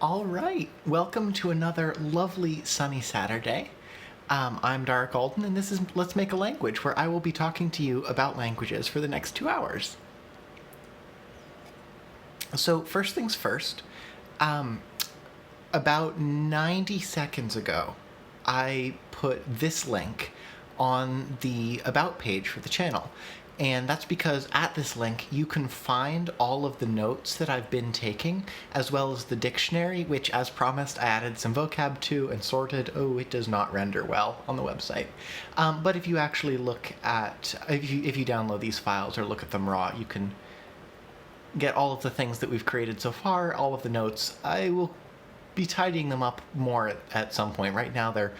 All right, welcome to another lovely sunny Saturday. I'm Dark Alden, and this is Let's Make a Language, where I will be talking to you about languages for the next 2 hours. So, first things first, about 90 seconds ago, I put this link on the About page for the channel. And that's because at this link, you can find all of the notes that I've been taking, as well as the dictionary, which, as promised, I added some vocab to and sorted. Oh, it does not render well on the website. But if you actually look at, if you download these files or look at them raw, you can get all of the things that we've created so far, all of the notes. I will be tidying them up more at some point. Right now, they're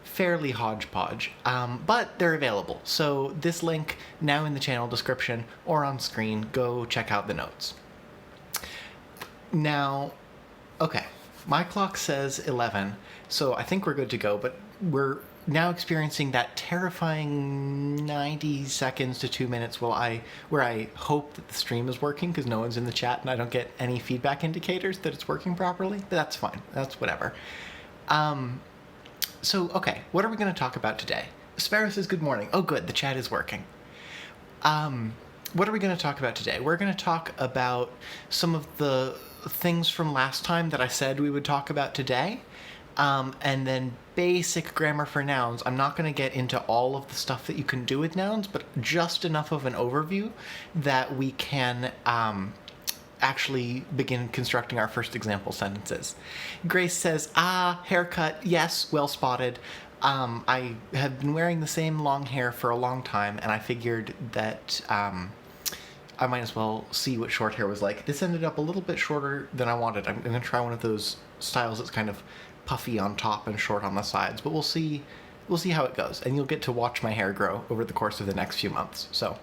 fairly hodgepodge, but they're available. So this link now in the channel description or on screen, go check out the notes. Now, okay, my clock says 11, so I think we're good to go, but we're now experiencing that terrifying 90 seconds to 2 minutes where I hope that the stream is working because no one's in the chat and I don't get any feedback indicators that it's working properly, but that's fine. That's whatever. So, okay, what are we going to talk about today? Sparrow says good morning. Oh, good, the chat is working. What are we going to talk about today? We're going to talk about some of the things from last time that I said we would talk about today, and then basic grammar for nouns. I'm not going to get into all of the stuff that you can do with nouns, but just enough of an overview that we can actually begin constructing our first example sentences. Grace says, haircut, yes, well spotted. I have been wearing the same long hair for a long time, and I figured that I might as well see what short hair was like. This ended up a little bit shorter than I wanted. I'm going to try one of those styles that's kind of puffy on top and short on the sides, but we'll see how it goes, and you'll get to watch my hair grow over the course of the next few months. So,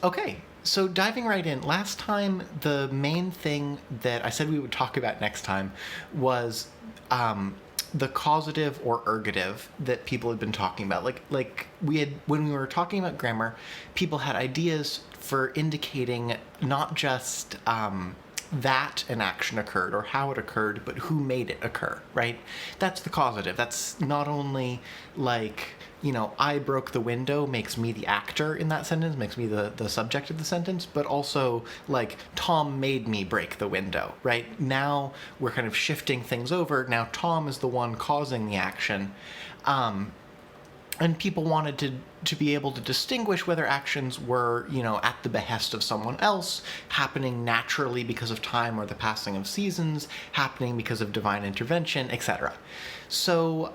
okay, so diving right in, last time the main thing that I said we would talk about next time was the causative or ergative that people had been talking about. Like when we were talking about grammar, people had ideas for indicating not just that an action occurred or how it occurred, but who made it occur, right? That's the causative. That's not only like, I broke the window makes me the actor in that sentence, makes me the subject of the sentence, but also like Tom made me break the window, right? Now we're kind of shifting things over. Now Tom is the one causing the action. And people wanted to be able to distinguish whether actions were, at the behest of someone else, happening naturally because of time or the passing of seasons, happening because of divine intervention, etc. So,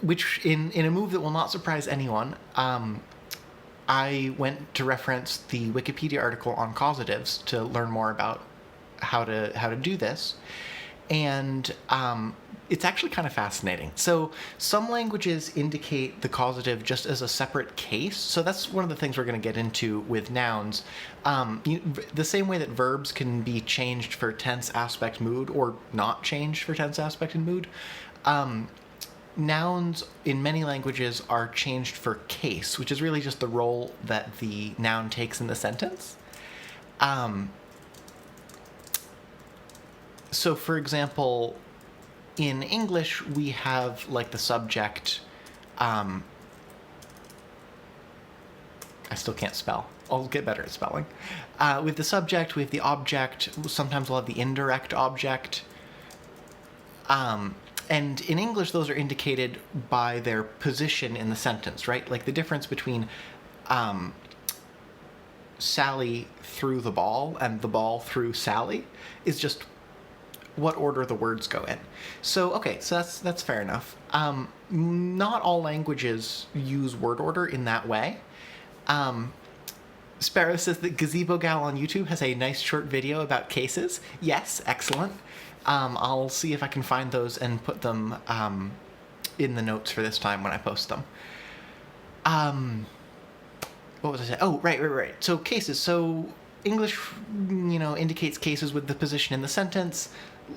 which in a move that will not surprise anyone, I went to reference the Wikipedia article on causatives to learn more about how to do this, and it's actually kind of fascinating. So some languages indicate the causative just as a separate case. So that's one of the things we're going to get into with nouns. The same way that verbs can be changed for tense, aspect, mood, or not changed for tense, aspect, and mood. Nouns in many languages are changed for case, which is really just the role that the noun takes in the sentence. So, for example, in English, we have like the subject. I still can't spell. I'll get better at spelling. With the subject, we have the object. Sometimes we'll have the indirect object. And in English, those are indicated by their position in the sentence, right? Like the difference between Sally threw the ball and the ball threw Sally is just what order the words go in. So, okay, so that's fair enough. Not all languages use word order in that way. Sparrow says that Gazebo Gal on YouTube has a nice short video about cases. Yes, excellent. I'll see if I can find those and put them in the notes for this time when I post them. What was I saying? Oh, right. So cases. So English, indicates cases with the position in the sentence.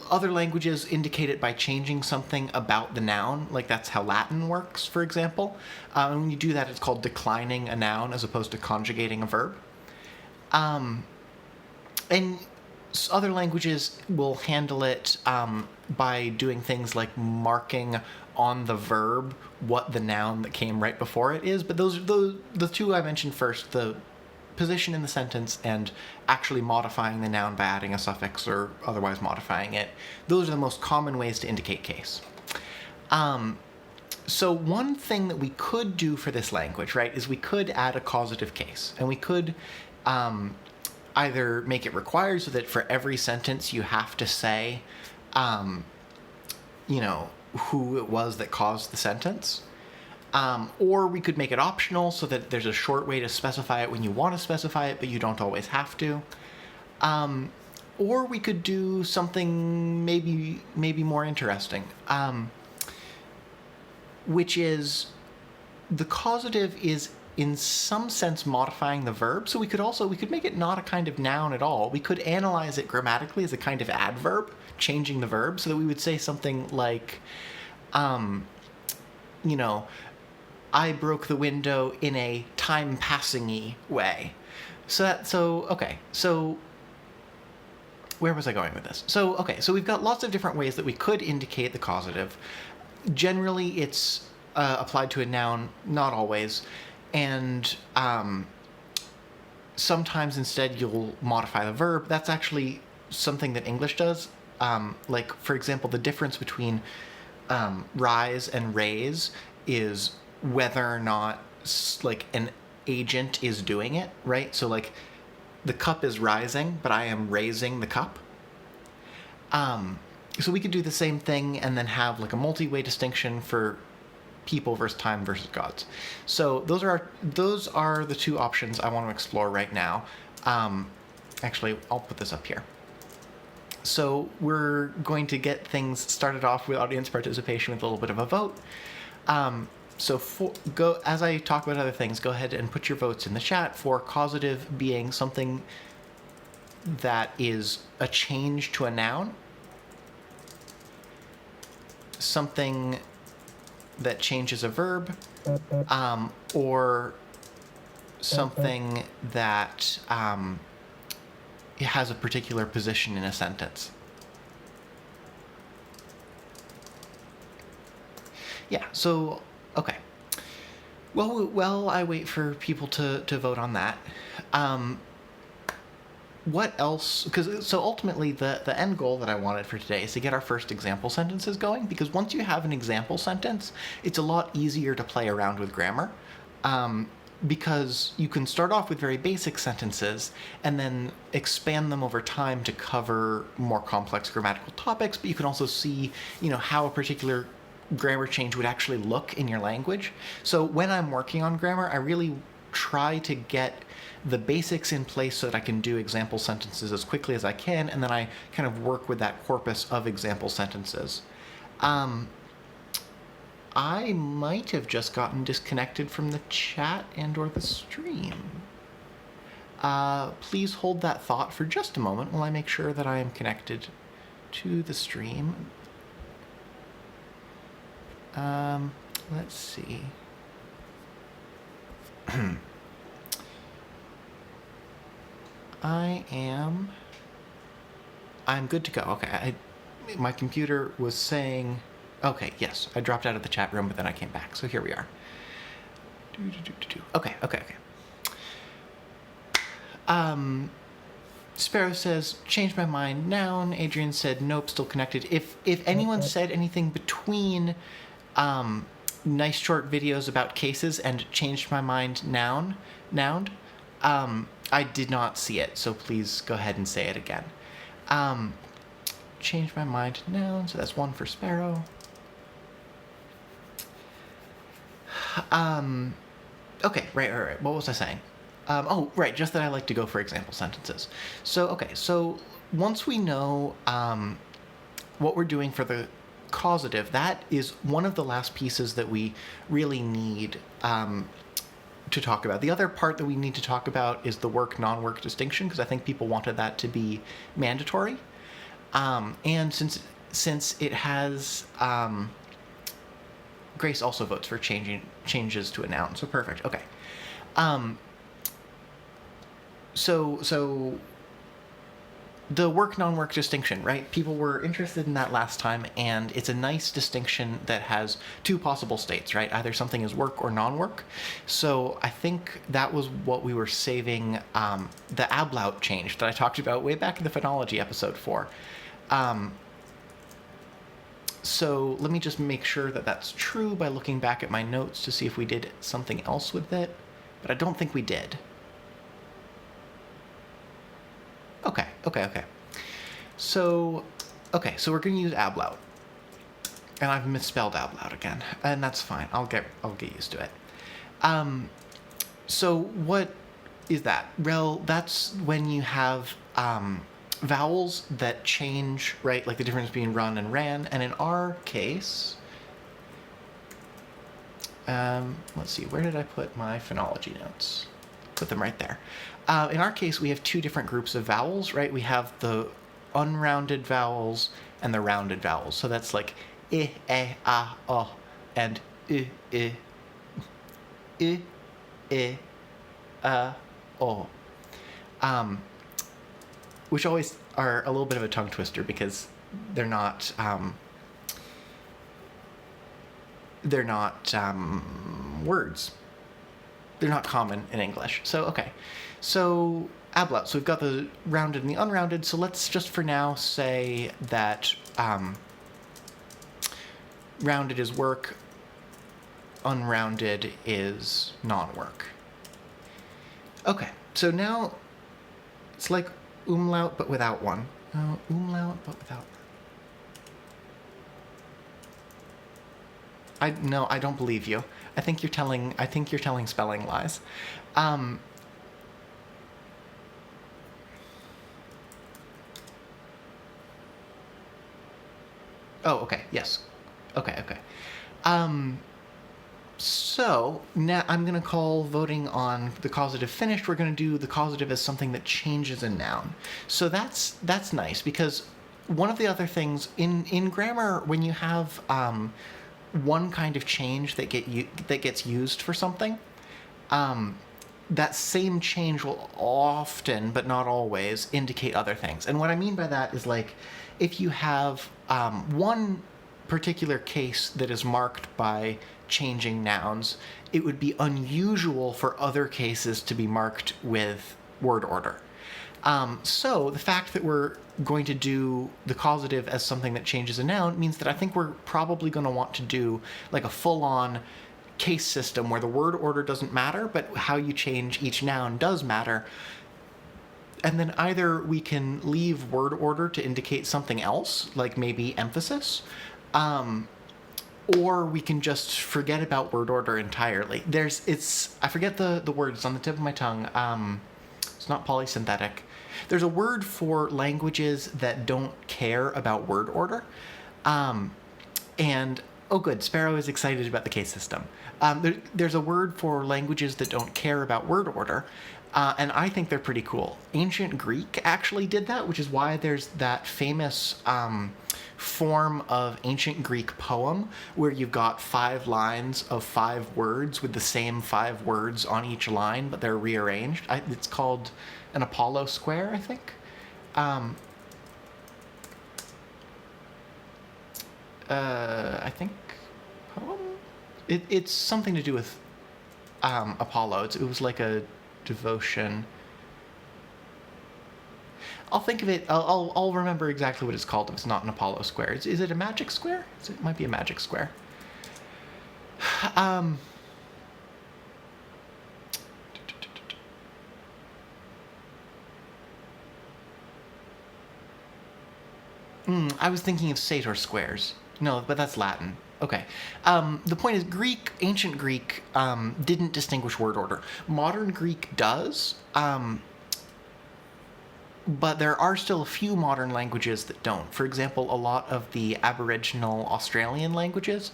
Other languages indicate it by changing something about the noun, like that's how Latin works, for example. And when you do that, it's called declining a noun as opposed to conjugating a verb. And other languages will handle it by doing things like marking on the verb what the noun that came right before it is. But those the two I mentioned first, the position in the sentence and actually modifying the noun by adding a suffix or otherwise modifying it, those are the most common ways to indicate case. So one thing that we could do for this language, right, is we could add a causative case, and we could either make it required so that for every sentence you have to say, who it was that caused the sentence. Or we could make it optional so that there's a short way to specify it when you want to specify it, but you don't always have to. Or we could do something maybe more interesting, which is the causative is in some sense modifying the verb. So we could make it not a kind of noun at all. We could analyze it grammatically as a kind of adverb, changing the verb, so that we would say something like, I broke the window in a time-passing-y way. So where was I going with this? So we've got lots of different ways that we could indicate the causative. Generally, it's applied to a noun, not always, and sometimes instead you'll modify the verb. That's actually something that English does. Like, for example, the difference between rise and raise is whether or not like an agent is doing it, right? So like the cup is rising, but I am raising the cup. So we could do the same thing and then have like a multi-way distinction for people versus time versus gods. So those are the two options I want to explore right now. Actually, I'll put this up here. So we're going to get things started off with audience participation with a little bit of a vote. As I talk about other things, go ahead and put your votes in the chat for causative being something that is a change to a noun, something that changes a verb, or something that has a particular position in a sentence. Yeah, so, okay. Well, I wait for people to vote on that. What else? So ultimately, the end goal that I wanted for today is to get our first example sentences going, because once you have an example sentence, it's a lot easier to play around with grammar. Because you can start off with very basic sentences and then expand them over time to cover more complex grammatical topics, but you can also see, how a particular grammar change would actually look in your language. So when I'm working on grammar, I really try to get the basics in place so that I can do example sentences as quickly as I can, and then I kind of work with that corpus of example sentences. I might have just gotten disconnected from the chat and or the stream. Please hold that thought for just a moment while I make sure that I am connected to the stream. Let's see. I'm good to go. Okay, my computer was saying, okay, yes, I dropped out of the chat room, but then I came back, so here we are. Okay. Sparrow says, changed my mind, noun. Adrian said, nope, still connected. If anyone said anything between nice short videos about cases and changed my mind, noun, I did not see it, so please go ahead and say it again. Changed my mind, noun, so that's one for Sparrow. Okay, right. What was I saying? Right, just that I like to go for example sentences. So once we know what we're doing for the causative, that is one of the last pieces that we really need to talk about. The other part that we need to talk about is the work-non-work distinction, because I think people wanted that to be mandatory. And since it has... Grace also votes for changes to a noun, so perfect. Okay. So the work non-work distinction, right? People were interested in that last time, and it's a nice distinction that has two possible states, right? Either something is work or non-work. So I think that was what we were saving the ablaut change that I talked about way back in the phonology episode for. So let me just make sure that that's true by looking back at my notes to see if we did something else with it, but I don't think we did. Okay. So we're going to use ablaut. And I've misspelled ablaut again, and that's fine. I'll get used to it. So what is that? Well, that's when you have vowels that change, right? Like the difference between run and ran. And in our case, let's see, where did I put my phonology notes? Put them right there. In our case, we have two different groups of vowels, right? We have the unrounded vowels and the rounded vowels. So that's like I, o, and I, o. Which always are a little bit of a tongue twister because they're not words. They're not common in English. So, okay. So, ablaut. So we've got the rounded and the unrounded. So let's just for now say that rounded is work, unrounded is non-work. Okay. So now it's like umlaut but without one. No, umlaut but without. I don't believe you. I think you're telling spelling lies. Oh, okay. Yes. Okay. So now I'm going to call voting on the causative finished. We're going to do the causative as something that changes a noun. So that's nice because one of the other things in grammar, when you have one kind of change that gets used for something, that same change will often, but not always, indicate other things. And what I mean by that is, like, if you have one particular case that is marked by changing nouns, it would be unusual for other cases to be marked with word order. So the fact that we're going to do the causative as something that changes a noun means that I think we're probably going to want to do like a full-on case system where the word order doesn't matter, but how you change each noun does matter. And then either we can leave word order to indicate something else, like maybe emphasis, or we can just forget about word order entirely. I forget the word, it's on the tip of my tongue. It's not polysynthetic. There's a word for languages that don't care about word order. And, oh good, Sparrow is excited about the case system. There's a word for languages that don't care about word order, and I think they're pretty cool. Ancient Greek actually did that, which is why there's that famous form of ancient Greek poem where you've got 5 lines of 5 words with the same 5 words on each line, but they're rearranged. It's called an Apollo square, I think. I think poem? It's something to do with Apollo. It was like a devotion. I'll think of it. I'll remember exactly what it's called if it's not an Apollo square. Is it a magic square? It might be a magic square. I was thinking of sator squares. No, but that's Latin. Okay. The point is, ancient Greek, didn't distinguish word order. Modern Greek does, but there are still a few modern languages that don't. For example, a lot of the Aboriginal Australian languages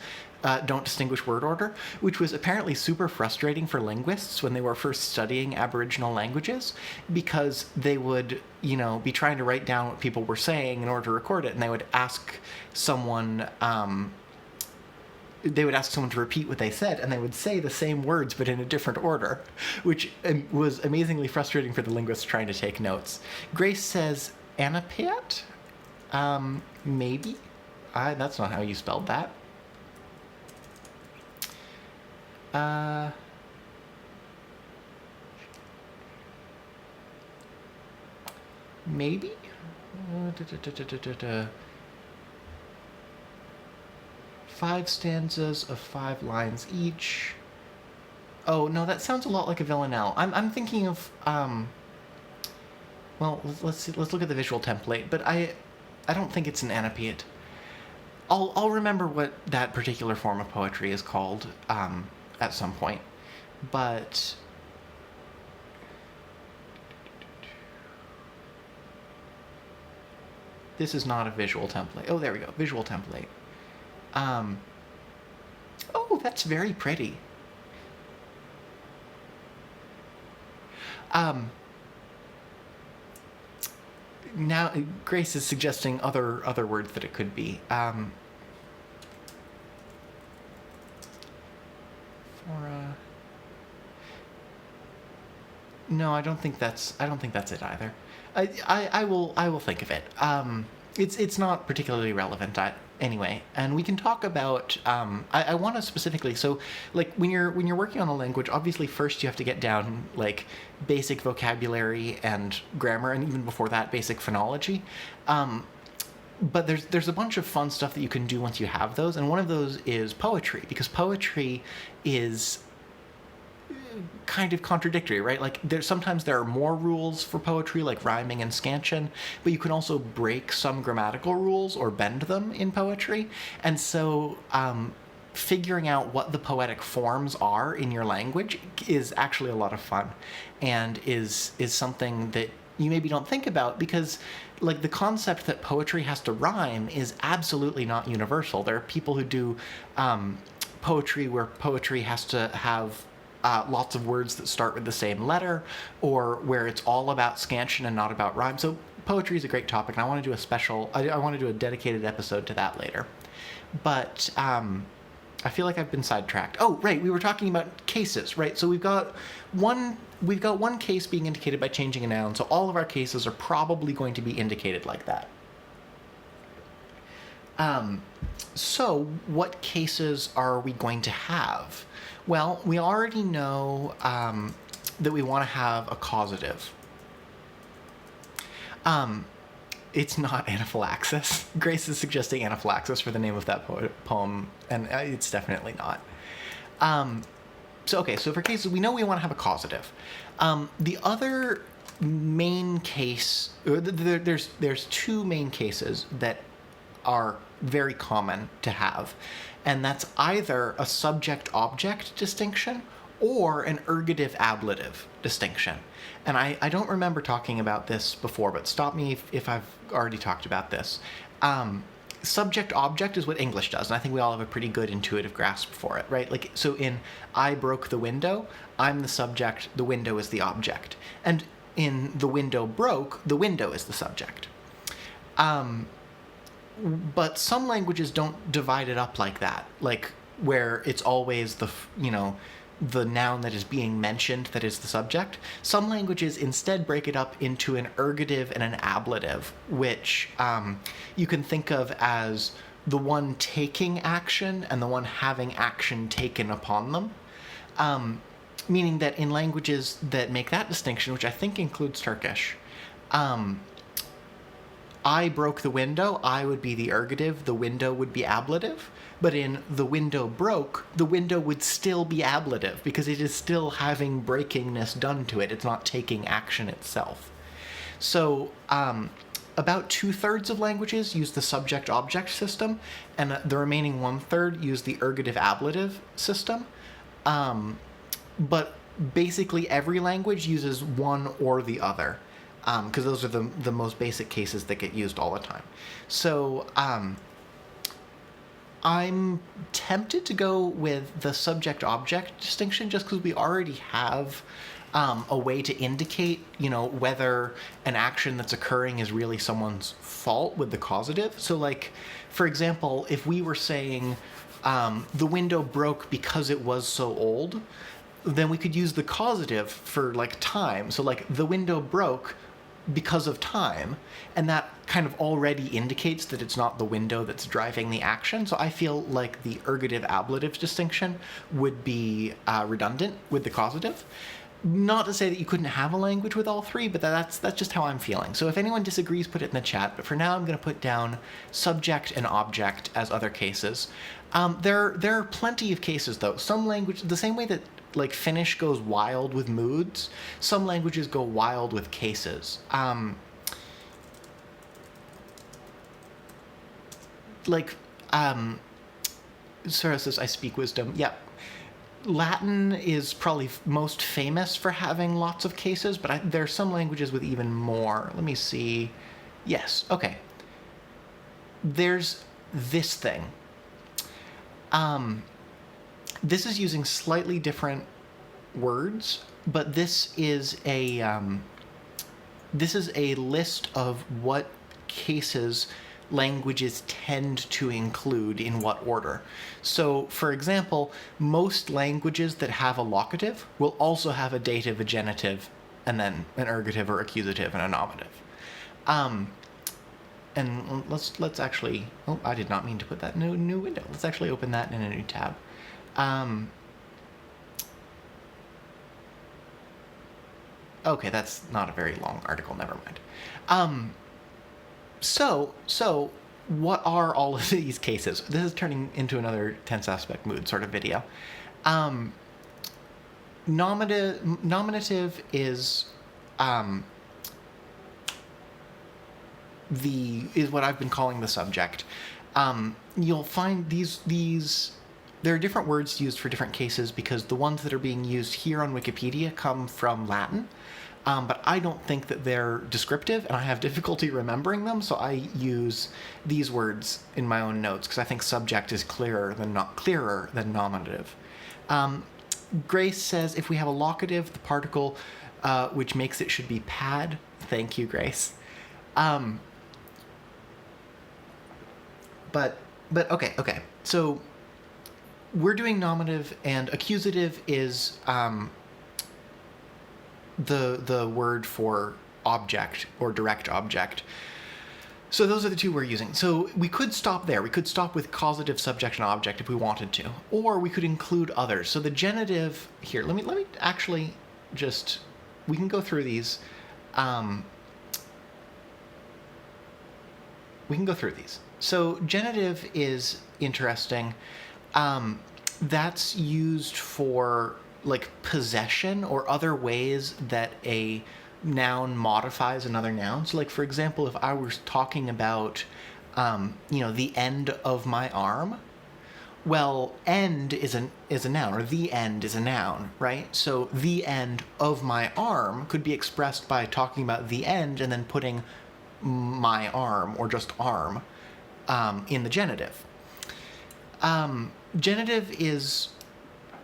don't distinguish word order, which was apparently super frustrating for linguists when they were first studying Aboriginal languages, because they would, be trying to write down what people were saying in order to record it, and they would ask someone, they would ask someone to repeat what they said, and they would say the same words but in a different order, which was amazingly frustrating for the linguists trying to take notes. Grace says anapiat? Maybe? That's not how you spelled that. Maybe? 5 stanzas of 5 lines each. Oh, no, that sounds a lot like a villanelle. I'm thinking of, well, let's look at the visual template, but I don't think it's an anapiat. I'll remember what that particular form of poetry is called, at some point, but this is not a visual template. Oh, there we go, visual template. Oh, that's very pretty. Now Grace is suggesting other words that it could be. No, I don't think that's it either. I will think of it. It's not particularly relevant anyway, and we can talk about. I want to specifically. So, like when you're working on a language, obviously first you have to get down like basic vocabulary and grammar, and even before that, basic phonology. But there's a bunch of fun stuff that you can do once you have those, and one of those is poetry, because poetry is kind of contradictory, right? Like sometimes there are more rules for poetry, like rhyming and scansion, but you can also break some grammatical rules or bend them in poetry. And so figuring out what the poetic forms are in your language is actually a lot of fun, and is something that you maybe don't think about, because like the concept that poetry has to rhyme is absolutely not universal. There are people who do poetry where poetry has to have lots of words that start with the same letter, or where it's all about scansion and not about rhyme. So poetry is a great topic, and I want to do I want to do a dedicated episode to that later. But I feel like I've been sidetracked. Oh, right, we were talking about cases, right? So we've got one case being indicated by changing a noun, so all of our cases are probably going to be indicated like that. So what cases are we going to have? Well, we already know that we want to have a causative. It's not anaphylaxis. Grace is suggesting anaphylaxis for the name of that poem, and it's definitely not. So for cases, we know we want to have a causative. The other main case, there's two main cases that are very common to have, and that's either a subject-object distinction or an ergative-ablative distinction. And I don't remember talking about this before, but stop me if I've already talked about this. Subject-object is what English does, and I think we all have a pretty good intuitive grasp for it, right? Like, so in I broke the window, I'm the subject, the window is the object. And in the window broke, the window is the subject. But some languages don't divide it up like that, like where it's always the noun that is being mentioned that is the subject. Some languages instead break it up into an ergative and an ablative, which you can think of as the one taking action and the one having action taken upon them. Meaning that in languages that make that distinction, which I think includes Turkish, I broke the window, I would be the ergative, the window would be ablative. But in the window broke, the window would still be ablative, because it is still having breakingness done to it. It's not taking action itself. So about 2/3 of languages use the subject-object system, and the remaining 1/3 use the ergative-ablative system. But basically every language uses one or the other, because those are the most basic cases that get used all the time. So I'm tempted to go with the subject-object distinction, just because we already have a way to indicate, whether an action that's occurring is really someone's fault with the causative. So, like, for example, if we were saying, the window broke because it was so old, then we could use the causative for like time. So like the window broke because of time, and that kind of already indicates that it's not the window that's driving the action. So I feel like the ergative ablative distinction would be redundant with the causative. Not to say that you couldn't have a language with all three, but that's just how I'm feeling. So if anyone disagrees, put it in the chat. But for now, I'm going to put down subject and object as other cases. There are plenty of cases, though. Some language, the same way that like Finnish goes wild with moods, some languages go wild with cases. Sarah says, I speak wisdom. Yep. Latin is probably most famous for having lots of cases, but there are some languages with even more. Let me see. Yes, okay. There's this thing. This is using slightly different words, but this is a list of what cases languages tend to include in what order. So, for example, most languages that have a locative will also have a dative, a genitive, and then an ergative or accusative and a nominative. And let's actually, oh, I did not mean to put that in a new window. Let's actually open that in a new tab. Okay, that's not a very long article, never mind. So what are all of these cases? This is turning into another tense aspect mood sort of video. Nominative is what I've been calling the subject. You'll find these there are different words used for different cases because the ones that are being used here on Wikipedia come from Latin. But I don't think that they're descriptive, and I have difficulty remembering them, so I use these words in my own notes because I think subject is clearer than nominative. Grace says if we have a locative, the particle which makes it should be pad. Thank you, Grace. But okay. So we're doing nominative, and accusative is the word for object or direct object. So those are the two we're using. So we could stop there. We could stop with causative, subject, and object if we wanted to, or we could include others. So the genitive here. Let me actually just, we can go through these. We can go through these. So genitive is interesting. That's used for like possession or other ways that a noun modifies another noun. So like, for example, if I was talking about, the end of my arm, well, end is a noun, or the end is a noun, right? So the end of my arm could be expressed by talking about the end and then putting my arm or just arm in the genitive. Genitive is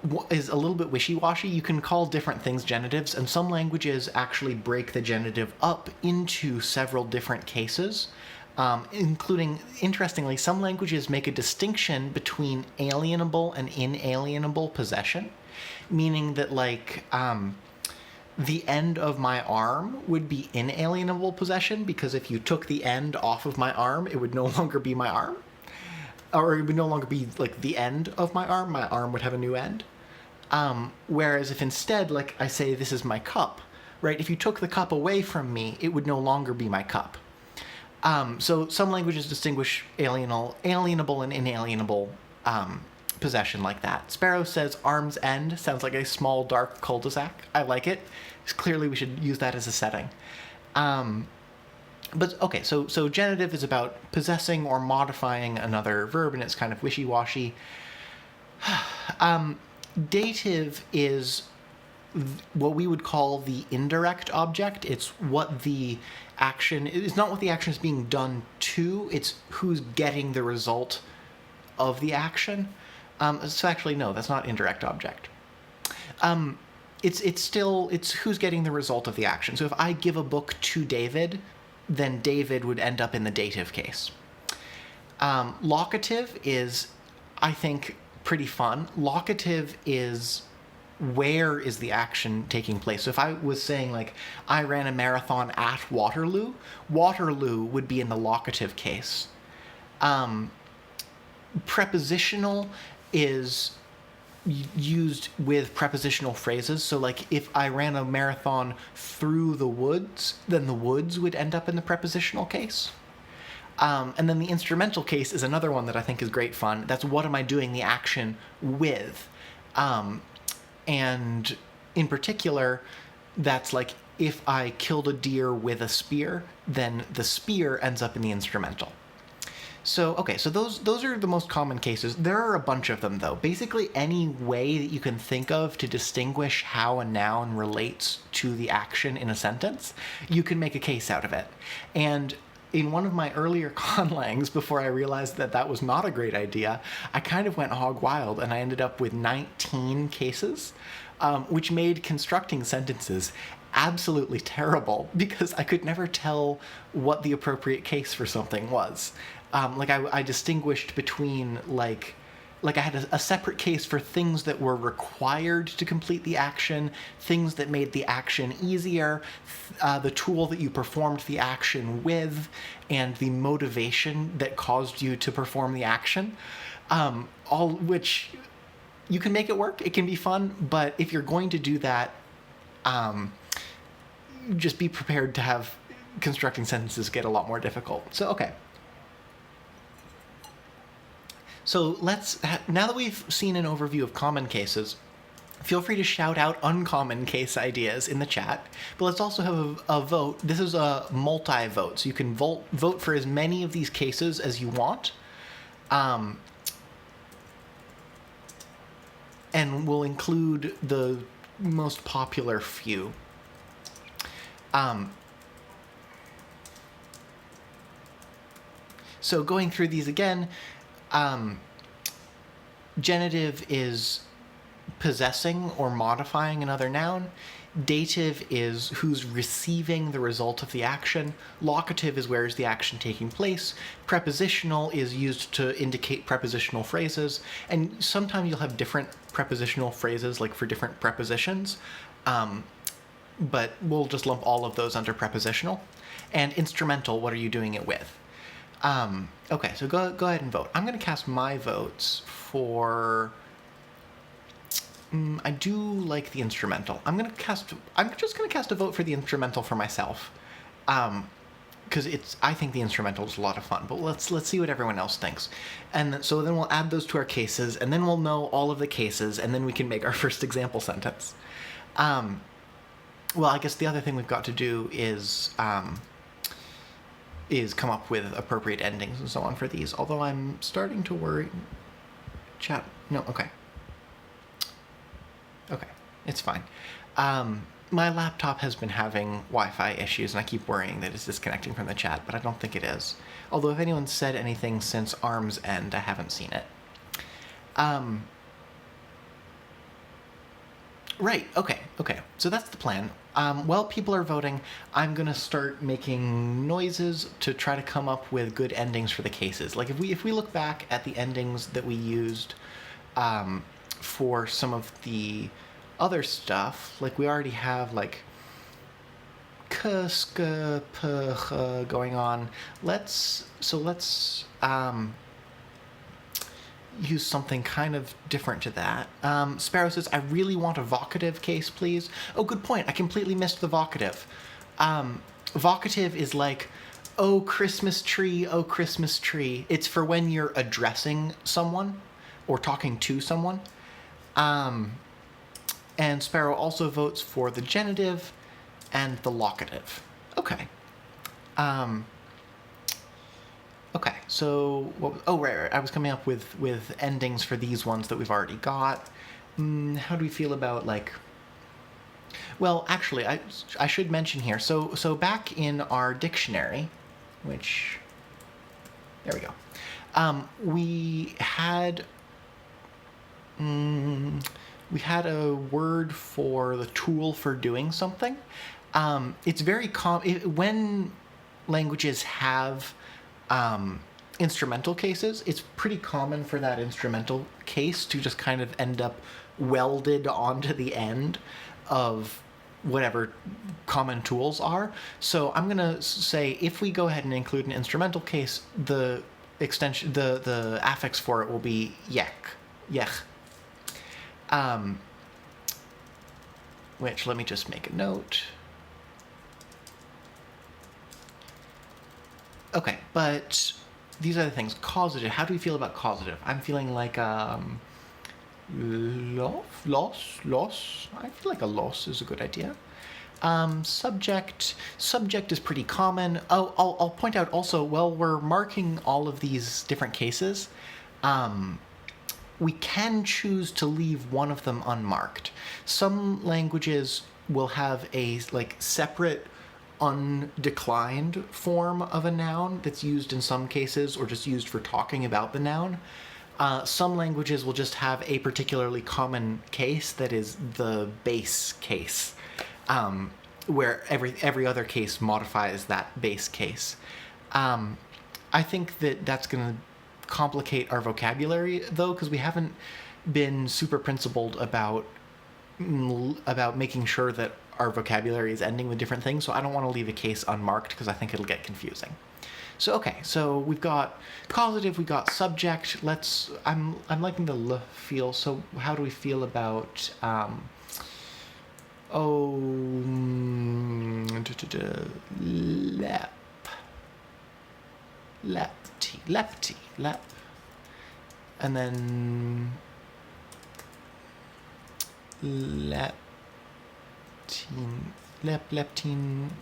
a little bit wishy-washy. You can call different things genitives, and some languages actually break the genitive up into several different cases, including, interestingly, some languages make a distinction between alienable and inalienable possession, meaning that, like, the end of my arm would be inalienable possession, because if you took the end off of my arm, it would no longer be my arm. Or it would no longer be, like, the end of my arm would have a new end. Whereas if instead, like, I say this is my cup, right? If you took the cup away from me, it would no longer be my cup. So some languages distinguish alienable and inalienable possession like that. Sparrow says arm's end sounds like a small, dark cul-de-sac. I like it. Clearly we should use that as a setting. But okay, so genitive is about possessing or modifying another verb, and it's kind of wishy-washy. Dative is what we would call the indirect object. It's what the action is, not what the action is being done to, it's who's getting the result of the action. So actually, no, that's not indirect object. It's who's getting the result of the action. So if I give a book to David, then David would end up in the dative case. Locative is I think, pretty fun. Locative is where is the action taking place. So if I was saying, like, I ran a marathon at Waterloo, Waterloo would be in the locative case. Prepositional is used with prepositional phrases. So, like, if I ran a marathon through the woods, then the woods would end up in the prepositional case. And then the instrumental case is another one that I think is great fun. That's what am I doing the action with? And in particular, that's like if I killed a deer with a spear, then the spear ends up in the instrumental. So, okay, so those are the most common cases. There are a bunch of them, though. Basically, any way that you can think of to distinguish how a noun relates to the action in a sentence, you can make a case out of it. And in one of my earlier conlangs, before I realized that that was not a great idea, I kind of went hog wild, and I ended up with 19 cases, which made constructing sentences absolutely terrible because I could never tell what the appropriate case for something was. I distinguished between, like I had a separate case for things that were required to complete the action, things that made the action easier, the tool that you performed the action with, and the motivation that caused you to perform the action. All which you can make it work. It can be fun, but if you're going to do that, just be prepared to have constructing sentences get a lot more difficult. So, okay. So now that we've seen an overview of common cases, feel free to shout out uncommon case ideas in the chat, but let's also have a vote. This is a multi-vote, so you can vote for as many of these cases as you want. And we'll include the most popular few. So going through these again, genitive is possessing or modifying another noun. Dative is who's receiving the result of the action. Locative is where is the action taking place. Prepositional is used to indicate prepositional phrases. And sometimes you'll have different prepositional phrases, like for different prepositions. But we'll just lump all of those under prepositional. And instrumental, what are you doing it with? Okay, so go ahead and vote. I'm going to cast my votes for... I do like the instrumental. I'm just going to cast a vote for the instrumental for myself. Because I think the instrumental is a lot of fun, but let's see what everyone else thinks. And so then we'll add those to our cases, and then we'll know all of the cases, and then we can make our first example sentence. Well, I guess the other thing we've got to do is come up with appropriate endings and so on for these, although I'm starting to worry. Chat. No, okay. Okay, it's fine. My laptop has been having Wi-Fi issues, and I keep worrying that it's disconnecting from the chat, but I don't think it is. Although if anyone's said anything since Arm's End, I haven't seen it. Right, okay. So that's the plan. While people are voting, I'm going to start making noises to try to come up with good endings for the cases. Like, if we look back at the endings that we used for some of the other stuff, like we already have, like, k, sk, p, h going on. Let's use something kind of different to that. Sparrow says, I really want a vocative case, please. Oh, good point. I completely missed the vocative. Vocative is like, oh, Christmas tree, oh, Christmas tree. It's for when you're addressing someone or talking to someone. And Sparrow also votes for the genitive and the locative. Okay. Okay, so, right, I was coming up with endings for these ones that we've already got. How do we feel about, like... Well, actually, I should mention here, so back in our dictionary, which... There we go. We had a word for the tool for doing something. It's very when languages have instrumental cases, it's pretty common for that instrumental case to just kind of end up welded onto the end of whatever common tools are. So I'm gonna say if we go ahead and include an instrumental case, the extension, the affix for it will be yech. Which, let me just make a note. Okay, but these are the things. Causative. How do we feel about causative? I'm feeling like loss. I feel like a loss is a good idea. Subject is pretty common. Oh, I'll point out also, while we're marking all of these different cases, we can choose to leave one of them unmarked. Some languages will have a separate undeclined form of a noun that's used in some cases or just used for talking about the noun. Some languages will just have a particularly common case that is the base case, where every other case modifies that base case. I think that's going to complicate our vocabulary, though, because we haven't been super principled about making sure that our vocabulary is ending with different things, so I don't want to leave a case unmarked because I think it'll get confusing. So okay, so we've got causative, we got subject. I'm liking the l feel. So how do we feel about lep, and then leptine.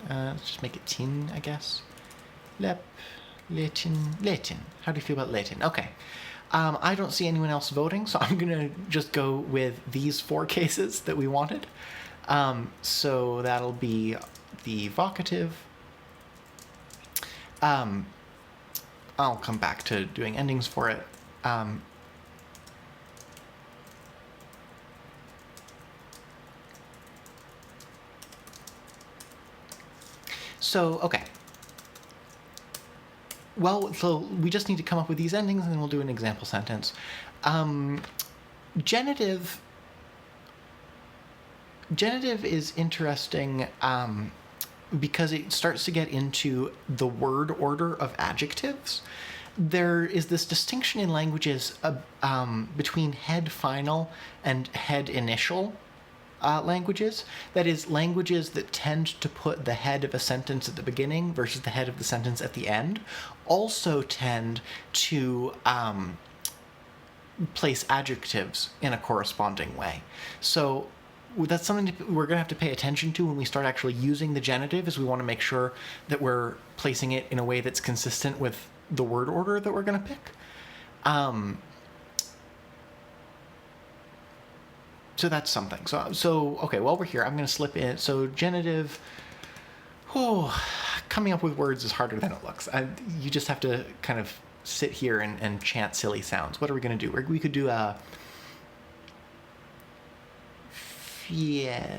Let's just make it tin, I guess. Latin. How do you feel about Latin? Okay. I don't see anyone else voting, so I'm gonna just go with these 4 cases that we wanted. So that'll be the vocative. I'll come back to doing endings for it. So, okay. Well, so we just need to come up with these endings, and then we'll do an example sentence. Genitive is interesting because it starts to get into the word order of adjectives. There is this distinction in languages between head final and head initial languages. That is, languages that tend to put the head of a sentence at the beginning versus the head of the sentence at the end also tend to place adjectives in a corresponding way. So that's something we're going to have to pay attention to when we start actually using the genitive, is we want to make sure that we're placing it in a way that's consistent with the word order that we're going to pick. So that's something. So okay, while we're here, I'm going to slip in. So genitive, coming up with words is harder than it looks. You just have to kind of sit here and chant silly sounds. What are we going to do? We could do a fienet,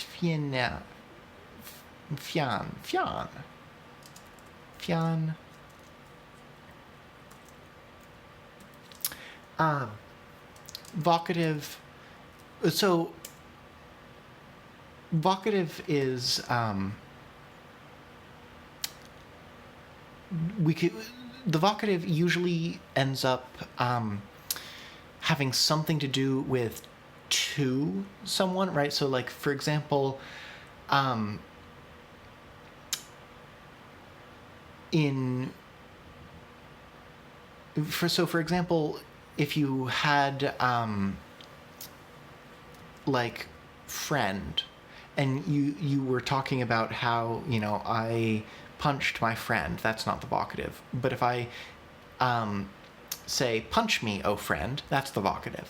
fian. Vocative. So vocative is the vocative usually ends up having something to do with to someone, right? So like, for example, for example, if you had like friend, and you were talking about how, I punched my friend, that's not the vocative. But if I say punch me, oh friend, that's the vocative.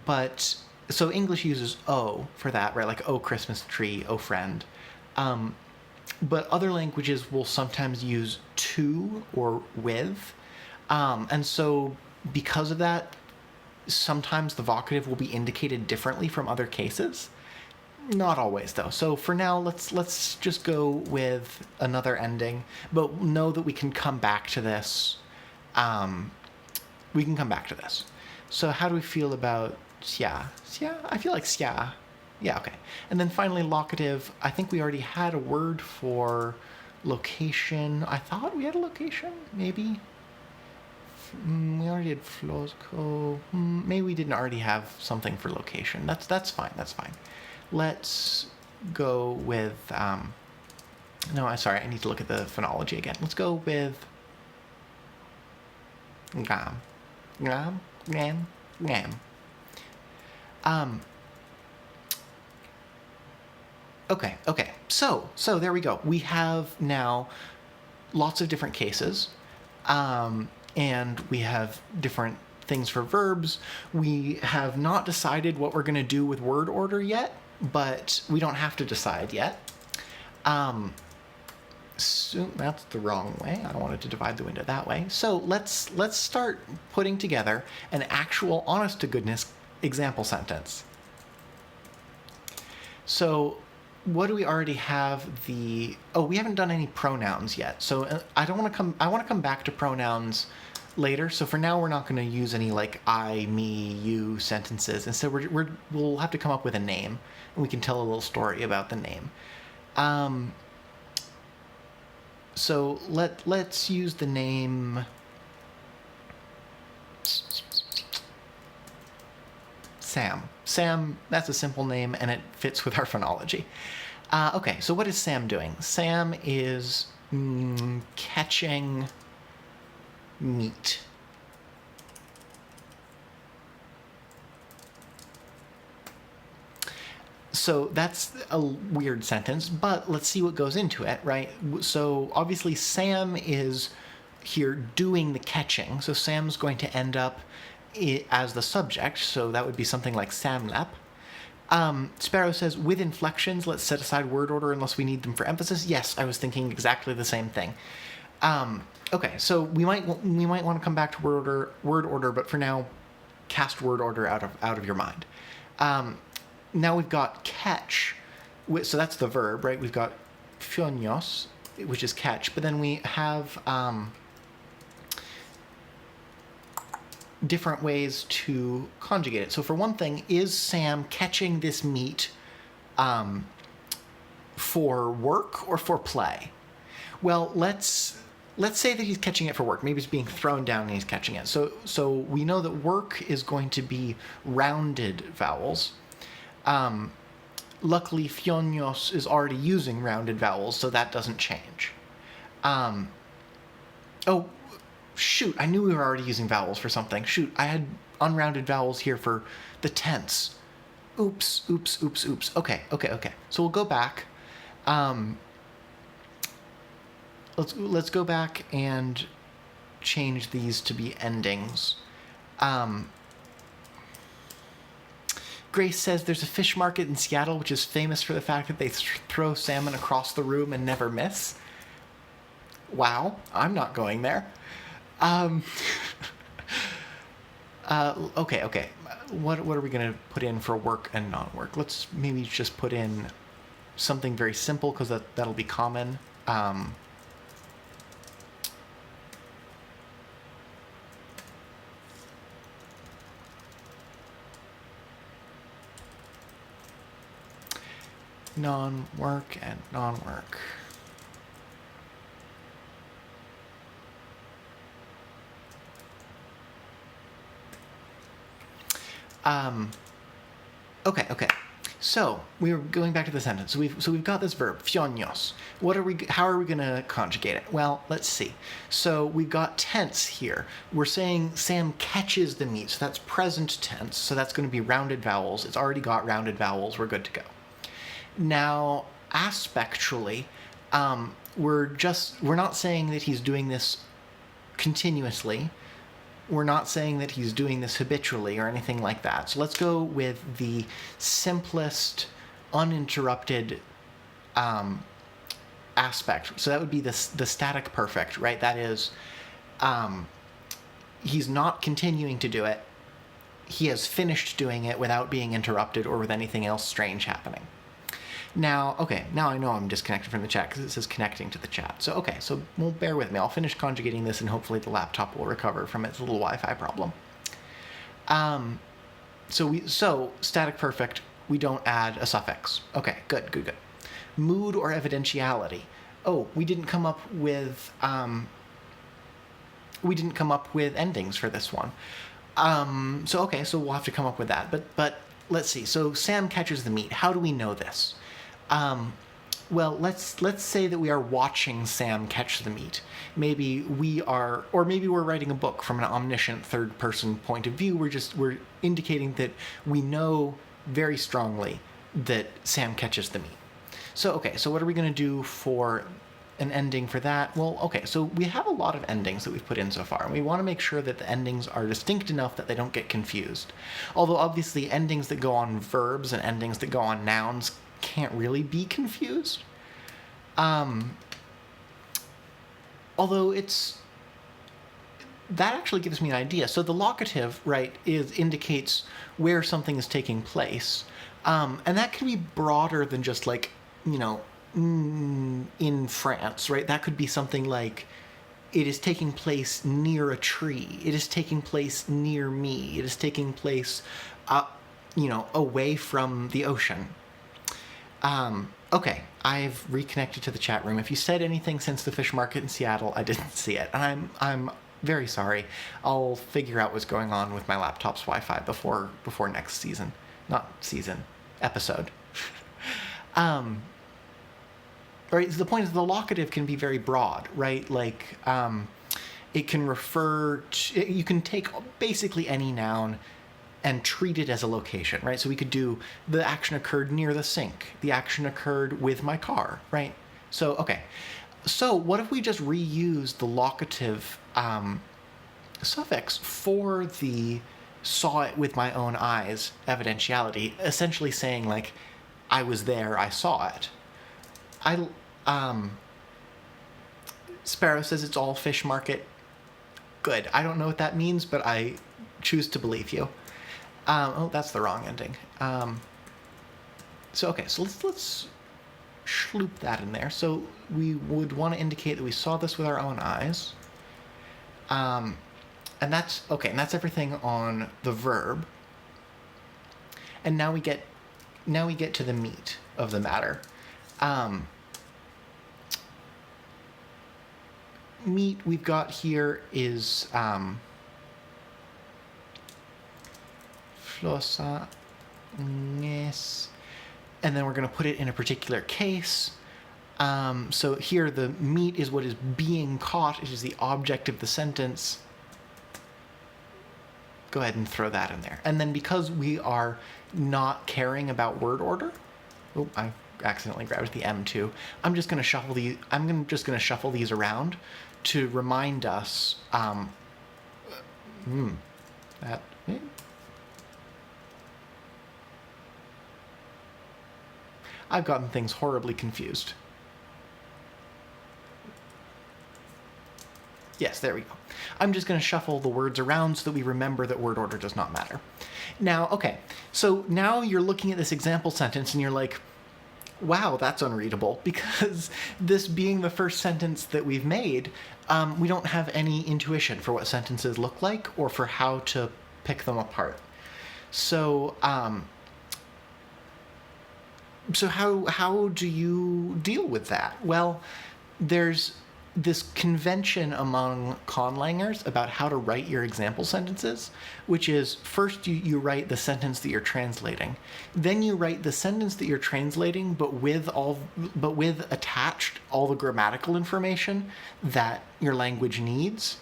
But so English uses oh for that, right? Like, oh Christmas tree, oh friend. But other languages will sometimes use to or with. And so because of that, sometimes the vocative will be indicated differently from other cases. Not always, though. So for now, let's just go with another ending, but know that we can come back to this. We can come back to this. So how do we feel about xia? Xia? I feel like xia. Yeah, okay. And then finally, locative. I think we already had a word for location. I thought we had a location, maybe. We already had Flosco. Maybe we didn't already have something for location. That's fine. That's fine. Let's go with. No, I'm sorry. I need to look at the phonology again. Let's go with. Gam, gam, gam, gam. Okay. So there we go. We have now lots of different cases. And we have different things for verbs. We have not decided what we're going to do with word order yet, but we don't have to decide yet. So that's the wrong way. I wanted to divide the window that way. So let's start putting together an actual honest-to-goodness example sentence. So what do we already have? We haven't done any pronouns yet. So I want to come back to pronouns later. So for now, we're not going to use any like I, me, you sentences. Instead, we'll have to come up with a name, and we can tell a little story about the name. So let's use the name Sam. Sam, that's a simple name, and it fits with our phonology. Okay, so what is Sam doing? Sam is catching meat. So that's a weird sentence, but let's see what goes into it, right? So obviously Sam is here doing the catching, so Sam's going to end up as the subject, so that would be something like Samlap. Sparrow says, with inflections, let's set aside word order unless we need them for emphasis. Yes, I was thinking exactly the same thing. Okay, so we might want to come back to word order, but for now, cast word order out of your mind. Now we've got catch, so that's the verb, right? We've got fionios, which is catch, but then we have different ways to conjugate it. So for one thing, is Sam catching this meat for work or for play? Well, let's say that he's catching it for work. Maybe it's being thrown down and he's catching it. So we know that work is going to be rounded vowels. Luckily, fionios is already using rounded vowels, so that doesn't change. Oh, shoot, I knew we were already using vowels for something. Shoot, I had unrounded vowels here for the tense. Oops. Okay. So we'll go back. Let's go back and change these to be endings. Grace says there's a fish market in Seattle which is famous for the fact that they throw salmon across the room and never miss. Wow, I'm not going there. Okay. What are we going to put in for work and non-work? Let's maybe just put in something very simple because that'll be common. Non-work and non-work. Okay. So we were going back to the sentence. So we've got this verb fionios. How are we going to conjugate it? Well, let's see. So we've got tense here. We're saying Sam catches the meat. So that's present tense. So that's going to be rounded vowels. It's already got rounded vowels. We're good to go. Now, aspectually, we're not saying that he's doing this continuously. We're not saying that he's doing this habitually or anything like that. So let's go with the simplest, uninterrupted aspect. So that would be the static perfect, right? That is, he's not continuing to do it. He has finished doing it without being interrupted or with anything else strange happening. Now, okay, now I know I'm disconnected from the chat because it says connecting to the chat. So, okay, so well, bear with me. I'll finish conjugating this and hopefully the laptop will recover from its little Wi-Fi problem. So static perfect, we don't add a suffix. Okay, good. Mood or evidentiality. Oh, we didn't come up with endings for this one. So we'll have to come up with that. But let's see. So Sam catches the meat. How do we know this? Well, let's say that we are watching Sam catch the meat. Maybe we're writing a book from an omniscient third-person point of view. We're indicating that we know very strongly that Sam catches the meat. So what are we going to do for an ending for that? Well, okay, so we have a lot of endings that we've put in so far, and we want to make sure that the endings are distinct enough that they don't get confused. Although obviously endings that go on verbs and endings that go on nouns can't really be confused. Although that actually gives me an idea. So the locative, right, indicates where something is taking place. And that can be broader than just like, in France, right? That could be something like, it is taking place near a tree. It is taking place near me. It is taking place, away from the ocean. Okay, I've reconnected to the chat room. If you said anything since the fish market in Seattle, I didn't see it, and I'm very sorry. I'll figure out what's going on with my laptop's Wi-Fi before next episode. Right, so the point is the locative can be very broad, right? Like, it can refer to, you can take basically any noun and treat it as a location, right? So we could do, the action occurred near the sink. The action occurred with my car, right? So, okay. So what if we just reuse the locative suffix for the saw it with my own eyes evidentiality, essentially saying, like, I was there, I saw it. Sparrow says it's all fish market. Good. I don't know what that means, but I choose to believe you. Oh, that's the wrong ending. So let's schloop that in there. So we would want to indicate that we saw this with our own eyes. And that's okay. And that's everything on the verb. And now we get to the meat of the matter. Meat we've got here is flosa, yes, and then we're going to put it in a particular case. So here the meat is what is being caught. It is the object of the sentence. Go ahead and throw that in there. And then because we are not caring about word order, oh, I accidentally grabbed the M2. I'm just going to shuffle these around to remind us. I've gotten things horribly confused. Yes, there we go. I'm just going to shuffle the words around so that we remember that word order does not matter. Now, okay, so now you're looking at this example sentence and you're like, wow, that's unreadable, because this being the first sentence that we've made, we don't have any intuition for what sentences look like or for how to pick them apart. So, how do you deal with that? Well, there's this convention among conlangers about how to write your example sentences, which is first you write the sentence that you're translating, then you write the sentence that you're translating, but with attached all the grammatical information that your language needs,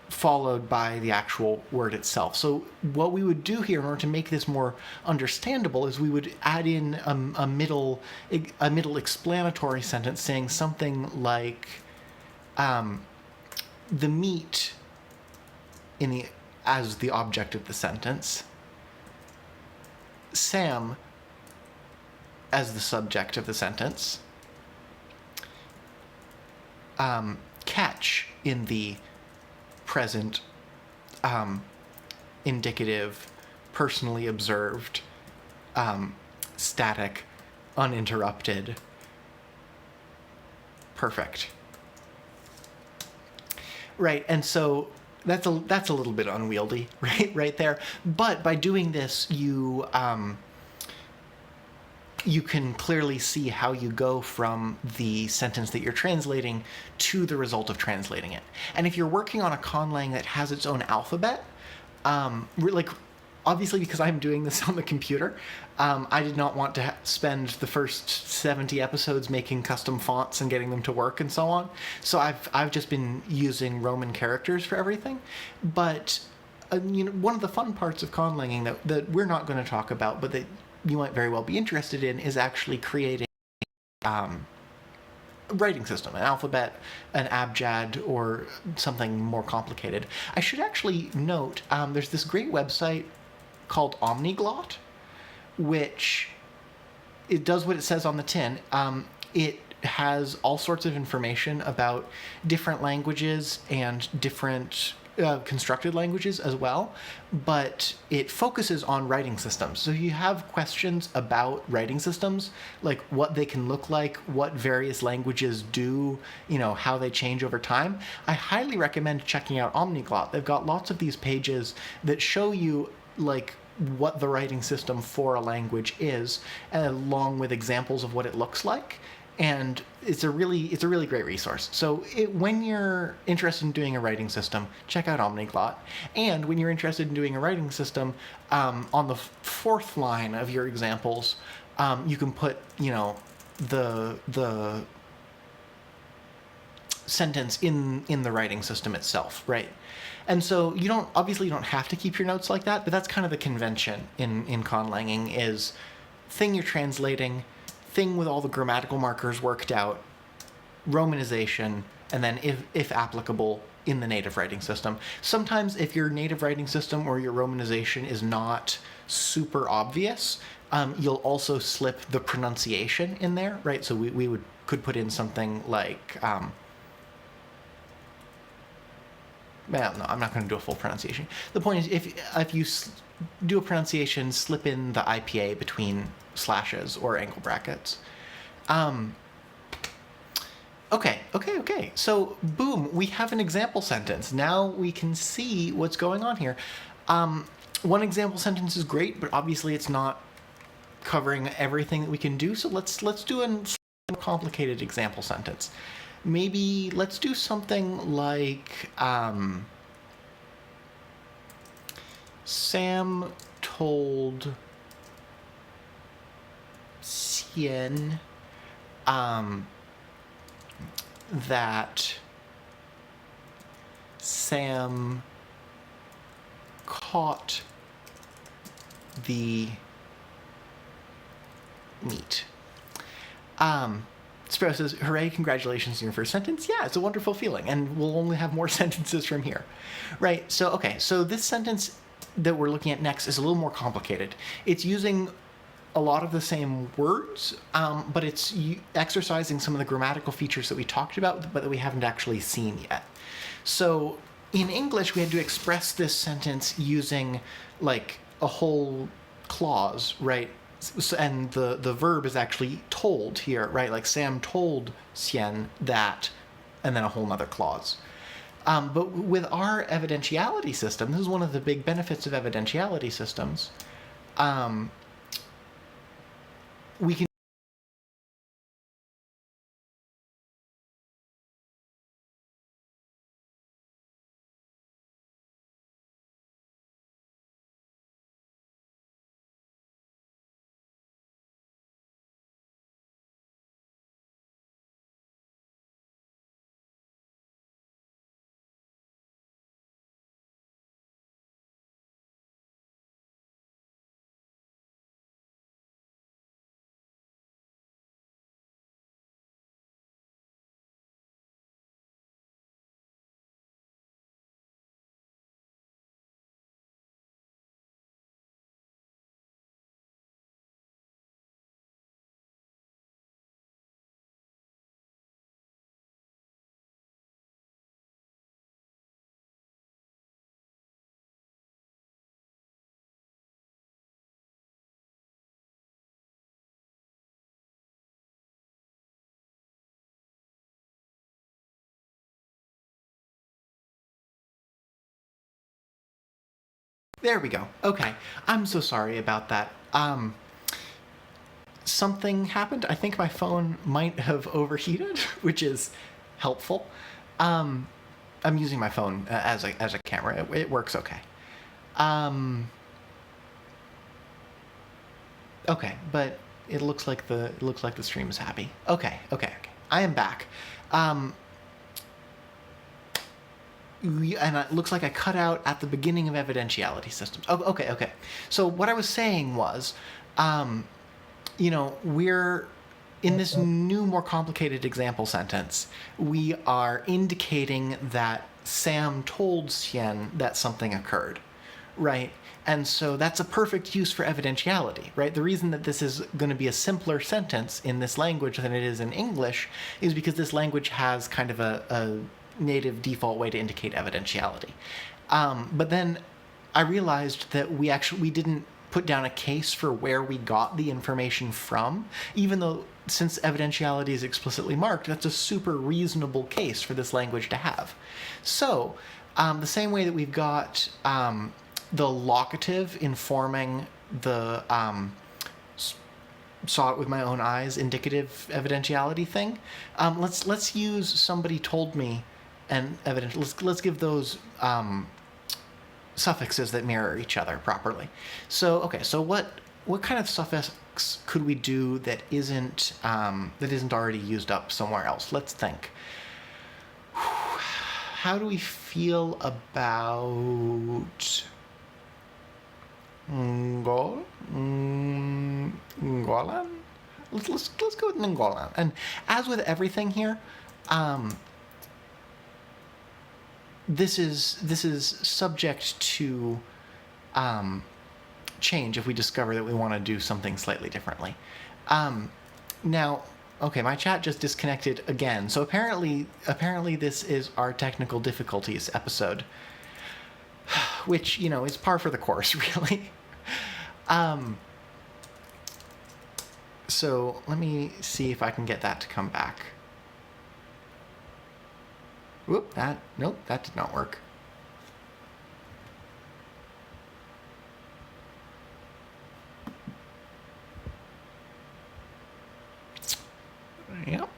followed by the actual word itself. So what we would do here in order to make this more understandable is we would add in a middle explanatory sentence saying something like the meat as the object of the sentence, Sam as the subject of the sentence, catch in the present, indicative, personally observed, static, uninterrupted. Perfect. Right, and so that's a little bit unwieldy, right there. But by doing this, you can clearly see how you go from the sentence that you're translating to the result of translating it. And if you're working on a conlang that has its own alphabet, like obviously because I'm doing this on the computer, I did not want to spend the first 70 episodes making custom fonts and getting them to work and so on. So I've just been using Roman characters for everything. But one of the fun parts of conlanging that we're not going to talk about, but that you might very well be interested in, is actually creating a writing system, an alphabet, an abjad, or something more complicated. I should actually note, there's this great website called Omniglot, which it does what it says on the tin. It has all sorts of information about different languages and different constructed languages as well, but it focuses on writing systems. So you have questions about writing systems, like what they can look like, what various languages do, how they change over time. I highly recommend checking out Omniglot. They've got lots of these pages that show you like what the writing system for a language is, along with examples of what it looks like. And it's a really great resource. So when you're interested in doing a writing system, check out Omniglot. And when you're interested in doing a writing system, on the fourth line of your examples, you can put the sentence in the writing system itself, right? And so you don't have to keep your notes like that, but that's kind of the convention in conlanging, is thing you're translating, thing with all the grammatical markers worked out, romanization, and then if applicable, in the native writing system. Sometimes if your native writing system or your romanization is not super obvious, you'll also slip the pronunciation in there, right? So we could put in something like well, no, I'm not going to do a full pronunciation. The point is, if you do a pronunciation, slip in the IPA between slashes or angle brackets. Okay. So, boom, we have an example sentence. Now we can see what's going on here. One example sentence is great, but obviously it's not covering everything that we can do. So let's do a more complicated example sentence. Maybe let's do something like Sam told Xian that Sam caught the meat. Sparrow says, hooray, congratulations on your first sentence. Yeah, it's a wonderful feeling, and we'll only have more sentences from here. Right, so this sentence that we're looking at next is a little more complicated. It's using a lot of the same words, but it's exercising some of the grammatical features that we talked about, but that we haven't actually seen yet. So in English, we had to express this sentence using like a whole clause, right? And the verb is actually told here, right? Like Sam told Xian that, and then a whole nother clause. But with our evidentiality system, this is one of the big benefits of evidentiality systems. We can There we go. Okay. I'm so sorry about that. Something happened. I think my phone might have overheated, which is helpful. I'm using my phone as a camera. It works okay. Okay, but it looks like the stream is happy. Okay. I am back. And it looks like I cut out at the beginning of evidentiality systems. Oh, okay. So what I was saying was, we're in this new, more complicated example sentence. We are indicating that Sam told Xian that something occurred, right? And so that's a perfect use for evidentiality, right? The reason that this is going to be a simpler sentence in this language than it is in English is because this language has kind of a native default way to indicate evidentiality. But then I realized that we didn't put down a case for where we got the information from, even though since evidentiality is explicitly marked, that's a super reasonable case for this language to have. So the same way that we've got the locative informing the saw it with my own eyes indicative evidentiality thing, let's use somebody told me and evident. Let's give those suffixes that mirror each other properly. So okay, so what kind of suffix could we do that isn't already used up somewhere else? Let's think. How do we feel about Ngolan? Let's go with Ngolan. And as with everything here, this is subject to change if we discover that we want to do something slightly differently. Now, okay, my chat just disconnected again. So apparently this is our technical difficulties episode, which, is par for the course, really. So let me see if I can get that to come back. Whoop, nope, that did not work. Yep.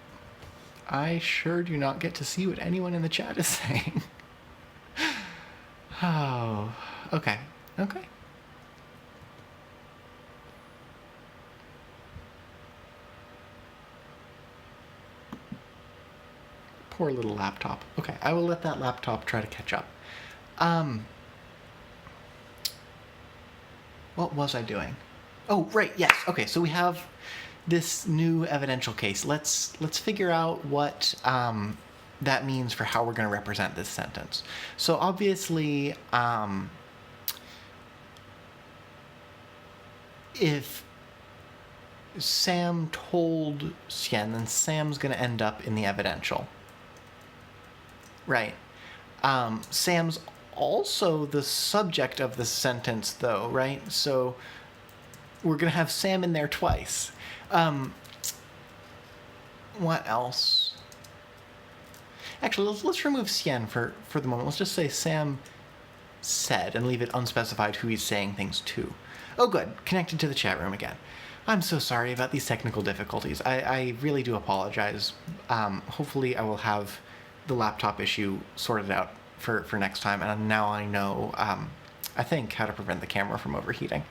I sure do not get to see what anyone in the chat is saying. Oh, okay. Poor little laptop. Okay, I will let that laptop try to catch up. What was I doing? Oh, right, yes. Okay, so we have this new evidential case. Let's figure out what that means for how we're going to represent this sentence. So obviously, if Sam told Xian, then Sam's going to end up in the evidential. Right. Sam's also the subject of the sentence, though, right? So we're going to have Sam in there twice. What else? Actually, let's remove Xian for the moment. Let's just say Sam said and leave it unspecified who he's saying things to. Oh, good. Connected to the chat room again. I'm so sorry about these technical difficulties. I really do apologize. Hopefully I will have the laptop issue sorted out for next time, and now I know, I think, how to prevent the camera from overheating.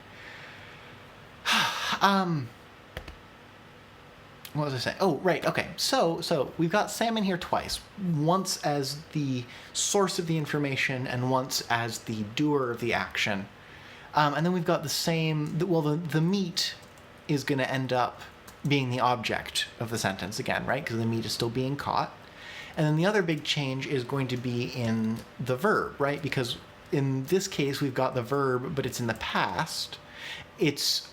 What was I saying? Oh, right, okay. So we've got Sam in here twice. Once as the source of the information and once as the doer of the action. And then we've got the meat is going to end up being the object of the sentence again, right? Because the meat is still being caught. And then the other big change is going to be in the verb, right? Because in this case, we've got the verb, but it's in the past. It's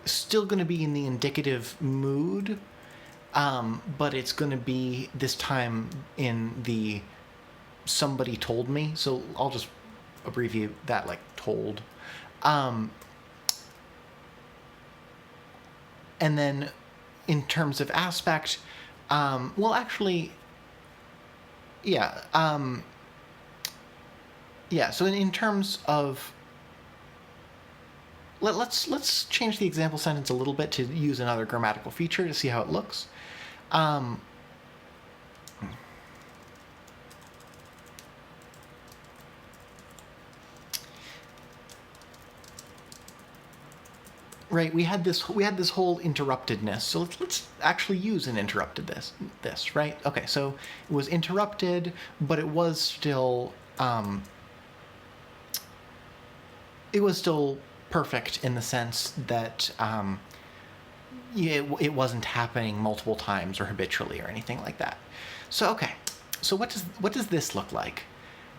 still going to be in the indicative mood, but it's going to be this time in the somebody told me. So I'll just abbreviate that like told. And then in terms of aspect, well, actually, yeah. Yeah, so in terms of... Let's change the example sentence a little bit to use another grammatical feature to see how it looks. Right, we had this whole interruptedness. So let's actually use an interrupted this, right? Okay, so it was interrupted, but it was still perfect in the sense that it wasn't happening multiple times or habitually or anything like that. So okay, so what does this look like?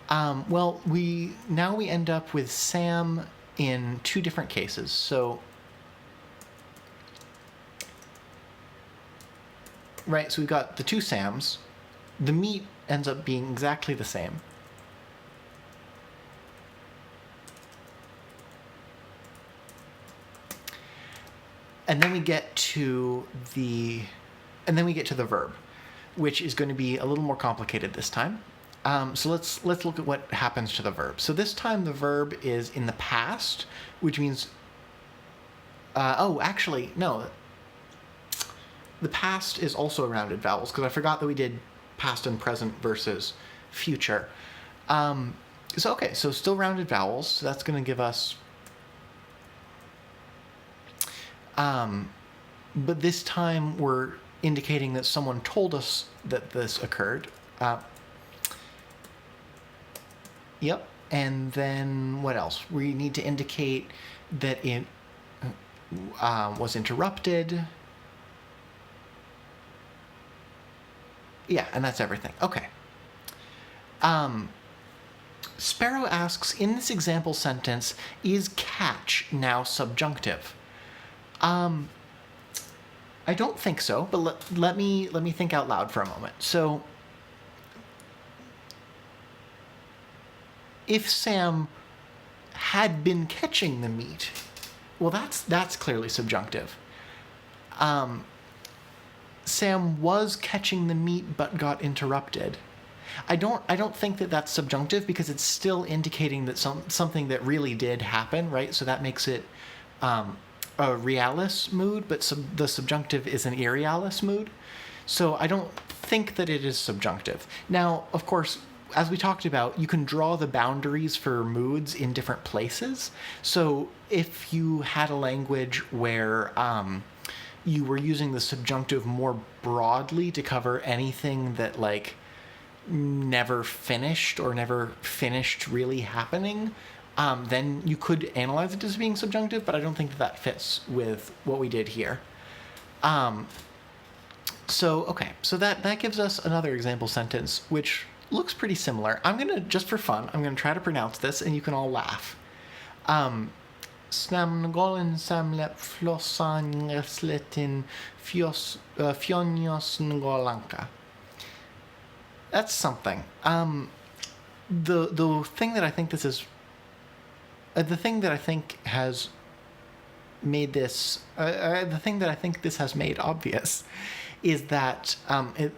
Well, we end up with Sam in two different cases. So right, so we've got the two Sams. The meat ends up being exactly the same. And then we get to the verb, which is going to be a little more complicated this time. So let's look at what happens to the verb. So this time the verb is in the past, which means... actually, no. The past is also rounded vowels, because I forgot that we did past and present versus future. So still rounded vowels. So that's going to give us... but this time we're indicating that someone told us that this occurred. Yep. And then what else? We need to indicate that it was interrupted. Yeah, and that's everything. Okay. Sparrow asks, in this example sentence, is catch now subjunctive? I don't think so, but let me think out loud for a moment. So, if Sam had been catching the meat, well, that's clearly subjunctive. Sam was catching the meat but got interrupted. I don't think that that's subjunctive because it's still indicating that something that really did happen, right? So that makes it a realis mood, but the subjunctive is an irrealis mood. So I don't think that it is subjunctive. Now, of course, as we talked about, you can draw the boundaries for moods in different places. So if you had a language where you were using the subjunctive more broadly to cover anything that like never finished or never finished really happening, then you could analyze it as being subjunctive, but I don't think that fits with what we did here. So that gives us another example sentence, which looks pretty similar. I'm gonna, just for fun, I'm gonna try to pronounce this, and you can all laugh. Snamgolin samlep flossan resletin fionios ngolanka. That's something. The thing that I think this is... the thing that I think has made this... the thing that I think this has made obvious is that it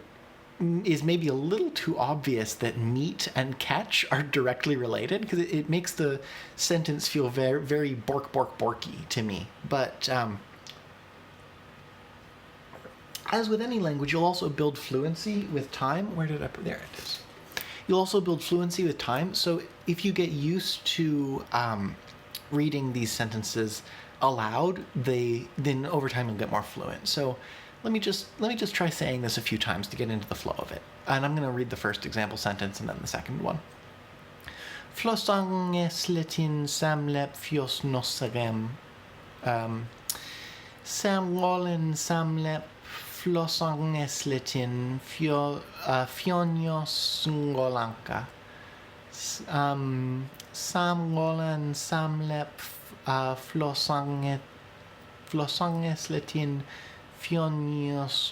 is maybe a little too obvious that meat and catch are directly related, because it makes the sentence feel very, very bork, bork, borky to me. But as with any language, you'll also build fluency with time. Where did I put... There it is. You'll also build fluency with time. So if you get used to reading these sentences aloud, then over time you'll get more fluent. So let me just try saying this a few times to get into the flow of it. And I'm going to read the first example sentence and then the second one. Flossangesletin samlep fios nosserem. Samrolen samlep flossangesletin fionios ngolanka. Samrolen samlep flossangesletin fionios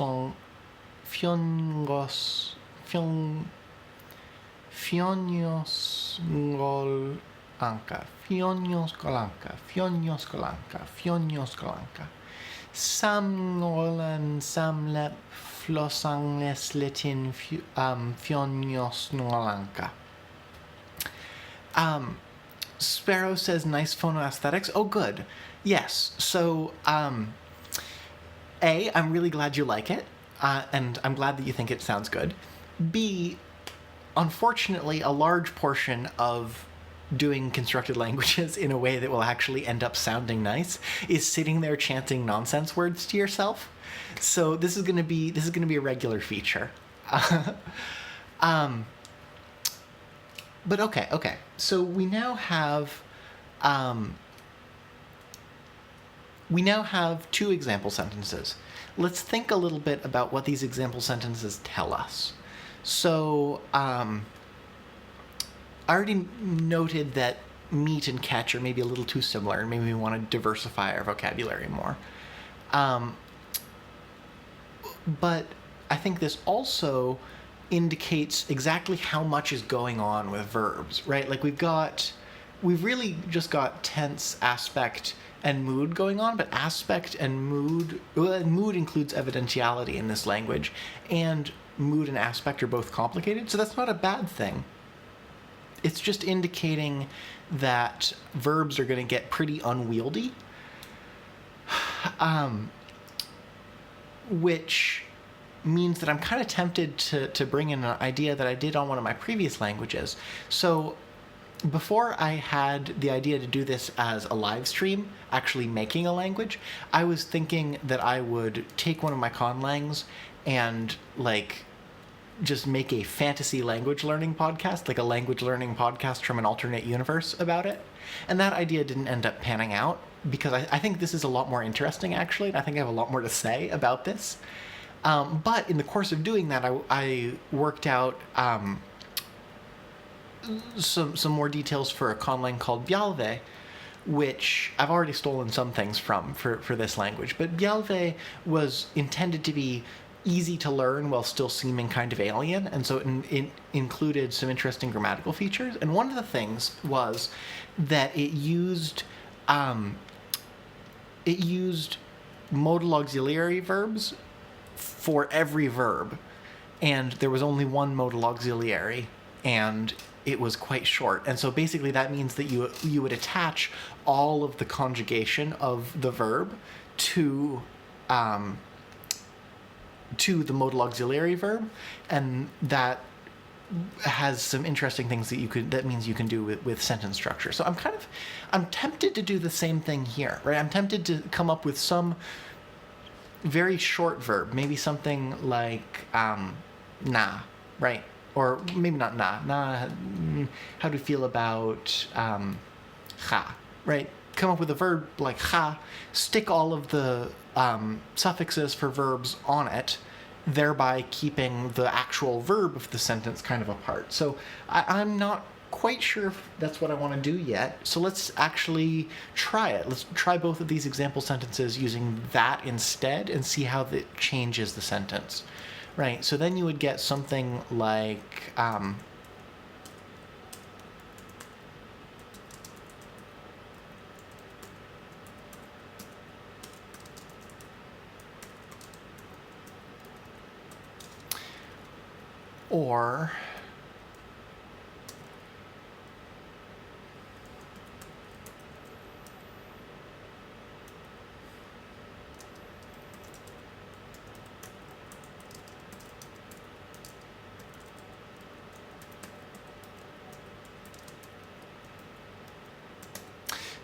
golanka. Samrolen samlep flossangesletin fionios ngolanka. Sparrow says nice phonoaesthetics. Oh, good. Yes. So, I'm really glad you like it, and I'm glad that you think it sounds good. B, unfortunately, a large portion of doing constructed languages in a way that will actually end up sounding nice is sitting there chanting nonsense words to yourself. So this is gonna be a regular feature. But okay. So we now have two example sentences. Let's think a little bit about what these example sentences tell us. So I already noted that meet and catch are maybe a little too similar, and maybe we want to diversify our vocabulary more. But I think this also indicates exactly how much is going on with verbs, right? Like we've really just got tense, aspect, and mood going on, but aspect and mood includes evidentiality in this language, and mood and aspect are both complicated, so that's not a bad thing. It's just indicating that verbs are going to get pretty unwieldy, which means that I'm kind of tempted to bring in an idea that I did on one of my previous languages. So before I had the idea to do this as a live stream, actually making a language, I was thinking that I would take one of my conlangs and just make a fantasy language learning podcast, like a language learning podcast from an alternate universe about it. And that idea didn't end up panning out because I think this is a lot more interesting, actually, and I think I have a lot more to say about this. But in the course of doing that, I worked out some more details for a conlang called Bialve, which I've already stolen some things from for this language. But Bialve was intended to be easy to learn while still seeming kind of alien, and so it included some interesting grammatical features. And one of the things was that it used modal auxiliary verbs for every verb, and there was only one modal auxiliary, and it was quite short. And so basically that means that you would attach all of the conjugation of the verb to the modal auxiliary verb, and that has some interesting things that means you can do with sentence structure. So I'm tempted to do the same thing here, right? I'm tempted to come up with some very short verb, maybe something like na, right? Or maybe not na, how do you feel about cha, right? Come up with a verb like cha, stick all of the suffixes for verbs on it, thereby keeping the actual verb of the sentence kind of apart. So I'm not quite sure if that's what I want to do yet. So let's actually try it. Let's try both of these example sentences using that instead and see how that changes the sentence. Right, so then you would get something like or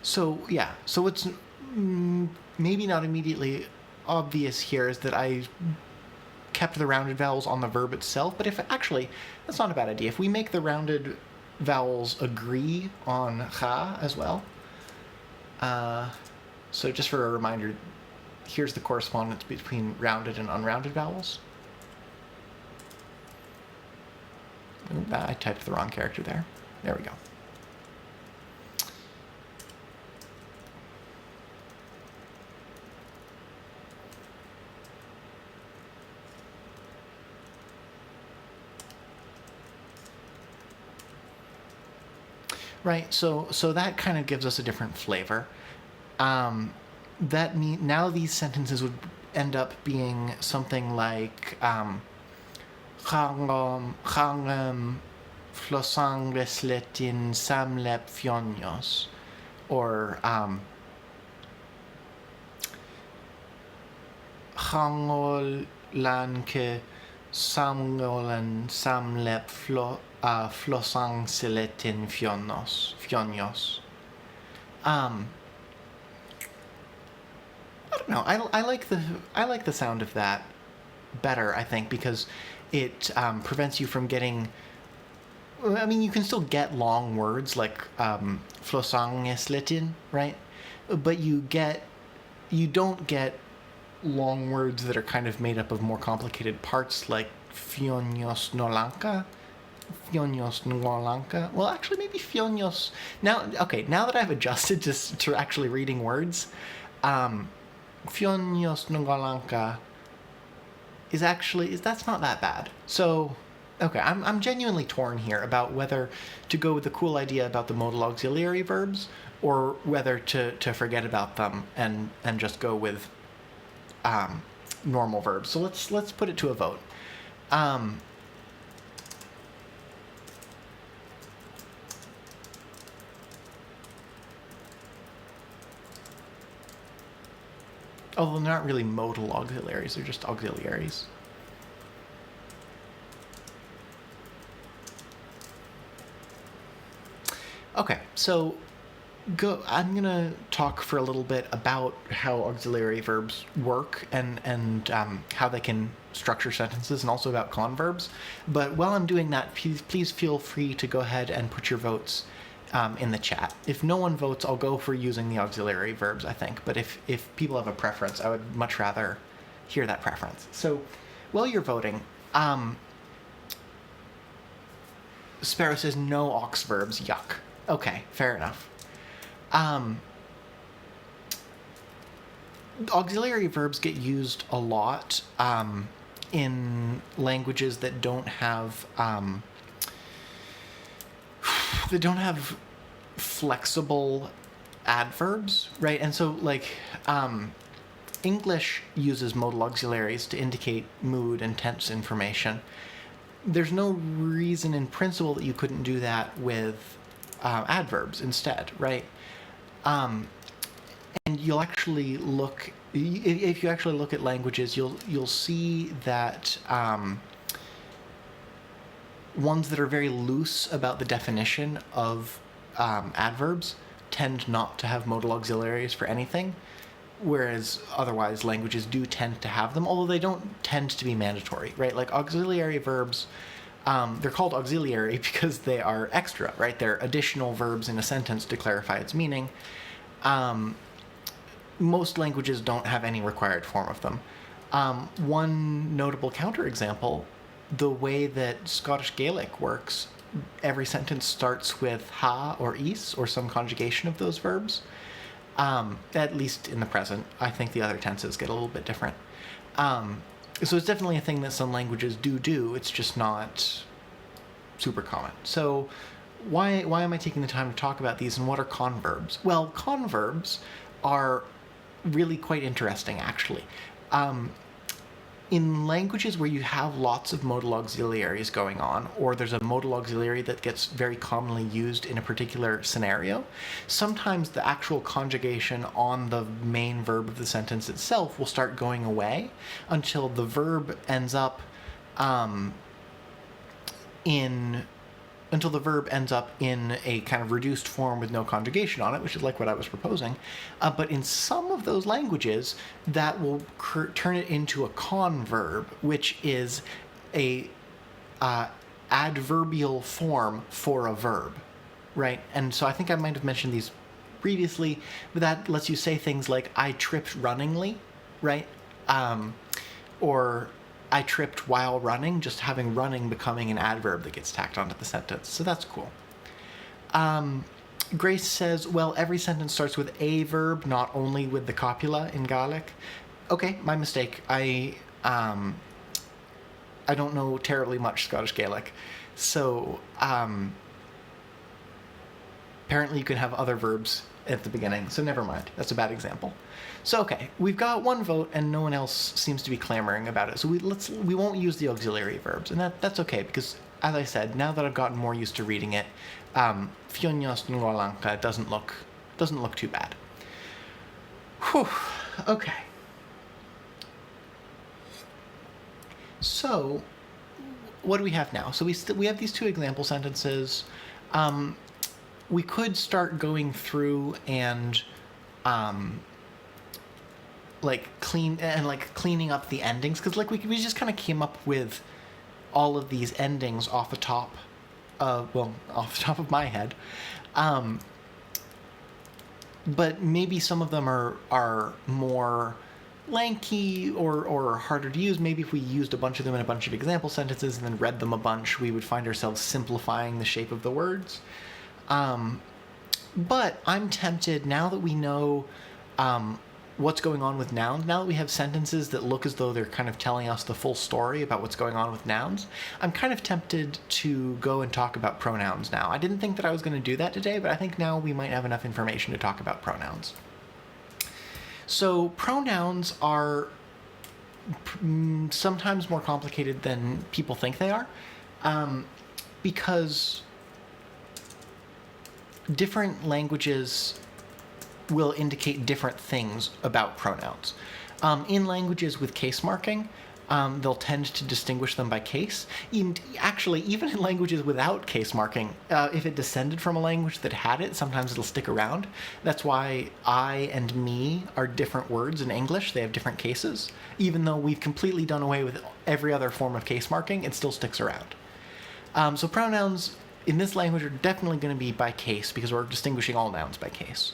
so what's maybe not immediately obvious here is that I kept the rounded vowels on the verb itself, but that's not a bad idea. If we make the rounded vowels agree on cha as well, so just for a reminder, here's the correspondence between rounded and unrounded vowels. I typed the wrong character there. There we go. Right, so that kind of gives us a different flavor. Now these sentences would end up being something like flosangresletin samlep fionios, or changol lanke samgolan samlep flosangsiletin fionios. I don't know. I like the sound of that better, I think, because it prevents you from getting. I mean, you can still get long words like flosangeslitin, right? But you don't get long words that are kind of made up of more complicated parts like fionios nolanka. Well, actually, maybe fionios. Now that I've adjusted to actually reading words, fionios nolanka that's not that bad. So, okay, I'm genuinely torn here about whether to go with the cool idea about the modal auxiliary verbs or whether to forget about them and just go with normal verbs. So let's put it to a vote. Although they're not really modal auxiliaries, they're just auxiliaries. Okay, so I'm going to talk for a little bit about how auxiliary verbs work and how they can structure sentences, and also about converbs. But while I'm doing that, please feel free to go ahead and put your votes in the chat. If no one votes, I'll go for using the auxiliary verbs, I think. But if people have a preference, I would much rather hear that preference. So while you're voting, Sparrow says no aux verbs, yuck. Okay, fair enough. Auxiliary verbs get used a lot in languages that don't have flexible adverbs, right? And so, like, English uses modal auxiliaries to indicate mood and tense information. There's no reason in principle that you couldn't do that with adverbs instead, right? And you'll actually look, if you actually look at languages, you'll see that ones that are very loose about the definition of adverbs tend not to have modal auxiliaries for anything, whereas otherwise languages do tend to have them, although they don't tend to be mandatory, right? Like auxiliary verbs, they're called auxiliary because they are extra, right? They're additional verbs in a sentence to clarify its meaning. Most languages don't have any required form of them. One notable counterexample, the way that Scottish Gaelic works, every sentence starts with ha or is or some conjugation of those verbs, at least in the present. I think the other tenses get a little bit different. So it's definitely a thing that some languages do. It's just not super common. So why am I taking the time to talk about these, and what are converbs? Well, converbs are really quite interesting, actually. In languages where you have lots of modal auxiliaries going on, or there's a modal auxiliary that gets very commonly used in a particular scenario, sometimes the actual conjugation on the main verb of the sentence itself will start going away until the verb ends up in a kind of reduced form with no conjugation on it, which is like what I was proposing. But in some of those languages, that will turn it into a converb, which is a adverbial form for a verb, right? And so I think I might have mentioned these previously, but that lets you say things like, I tripped runningly, right? Or I tripped while running, just having running becoming an adverb that gets tacked onto the sentence. So that's cool. Grace says, well, every sentence starts with a verb, not only with the copula in Gaelic. Okay, my mistake. I don't know terribly much Scottish Gaelic. So apparently you can have other verbs at the beginning, so never mind. That's a bad example. So okay, we've got one vote and no one else seems to be clamoring about it. So we won't use the auxiliary verbs, and that's okay, because as I said, now that I've gotten more used to reading it, Fionyos Ngolanka doesn't look too bad. Whew. Okay. So, what do we have now? So we have these two example sentences. We could start going through and cleaning up the endings, because we just kind of came up with all of these endings off the top of my head. But maybe some of them are more lanky or harder to use. Maybe if we used a bunch of them in a bunch of example sentences and then read them a bunch, we would find ourselves simplifying the shape of the words. But I'm tempted, now that we know what's going on with nouns, now that we have sentences that look as though they're kind of telling us the full story about what's going on with nouns, I'm kind of tempted to go and talk about pronouns now. I didn't think that I was going to do that today, but I think now we might have enough information to talk about pronouns. So pronouns are sometimes more complicated than people think they are, because different languages will indicate different things about pronouns. In languages with case marking, they'll tend to distinguish them by case. Actually, even in languages without case marking, if it descended from a language that had it, sometimes it'll stick around. That's why I and me are different words in English. They have different cases. Even though we've completely done away with every other form of case marking, it still sticks around. So pronouns in this language are definitely going to be by case, because we're distinguishing all nouns by case.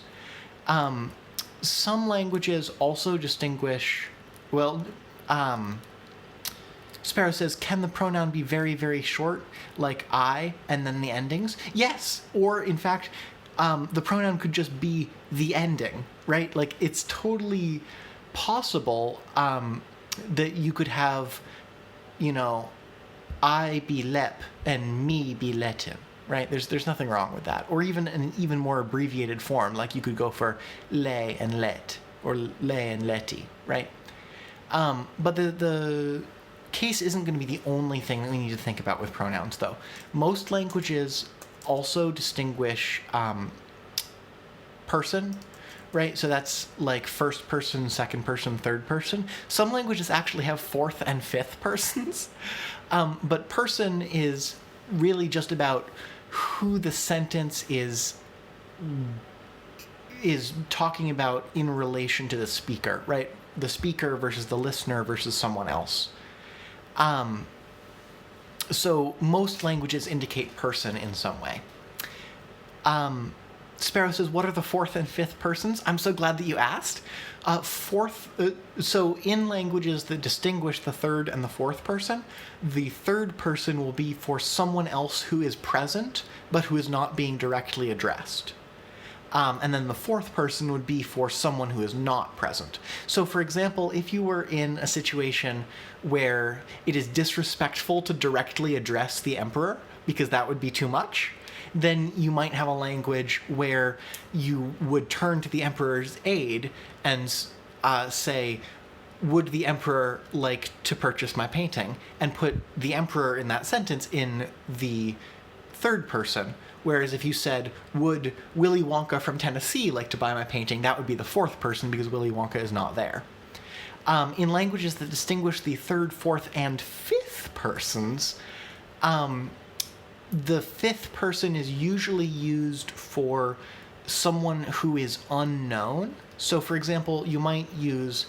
Some languages also distinguish, Sparrow says, can the pronoun be very, very short, like I, and then the endings? Yes, or in fact, the pronoun could just be the ending, right? Like, it's totally possible that you could have, I be lep and me be letin. Right? There's nothing wrong with that. Or even an even more abbreviated form, like you could go for le and let, or le and leti, right? But the case isn't going to be the only thing that we need to think about with pronouns, though. Most languages also distinguish person, right? So that's like first person, second person, third person. Some languages actually have fourth and fifth persons. But person is really just about who the sentence is talking about in relation to the speaker, right? The speaker versus the listener versus someone else. So most languages indicate person in some way. Sparrow says, what are the fourth and fifth persons? I'm so glad that you asked. So in languages that distinguish the third and the fourth person, the third person will be for someone else who is present, but who is not being directly addressed. And then the fourth person would be for someone who is not present. So, for example, if you were in a situation where it is disrespectful to directly address the emperor, because that would be too much, then you might have a language where you would turn to the emperor's aide and say, would the emperor like to purchase my painting? And put the emperor in that sentence in the third person. Whereas if you said, would Willy Wonka from Tennessee like to buy my painting, that would be the fourth person, because Willy Wonka is not there. In languages that distinguish the third, fourth, and fifth persons, the fifth person is usually used for someone who is unknown. So, for example, you might use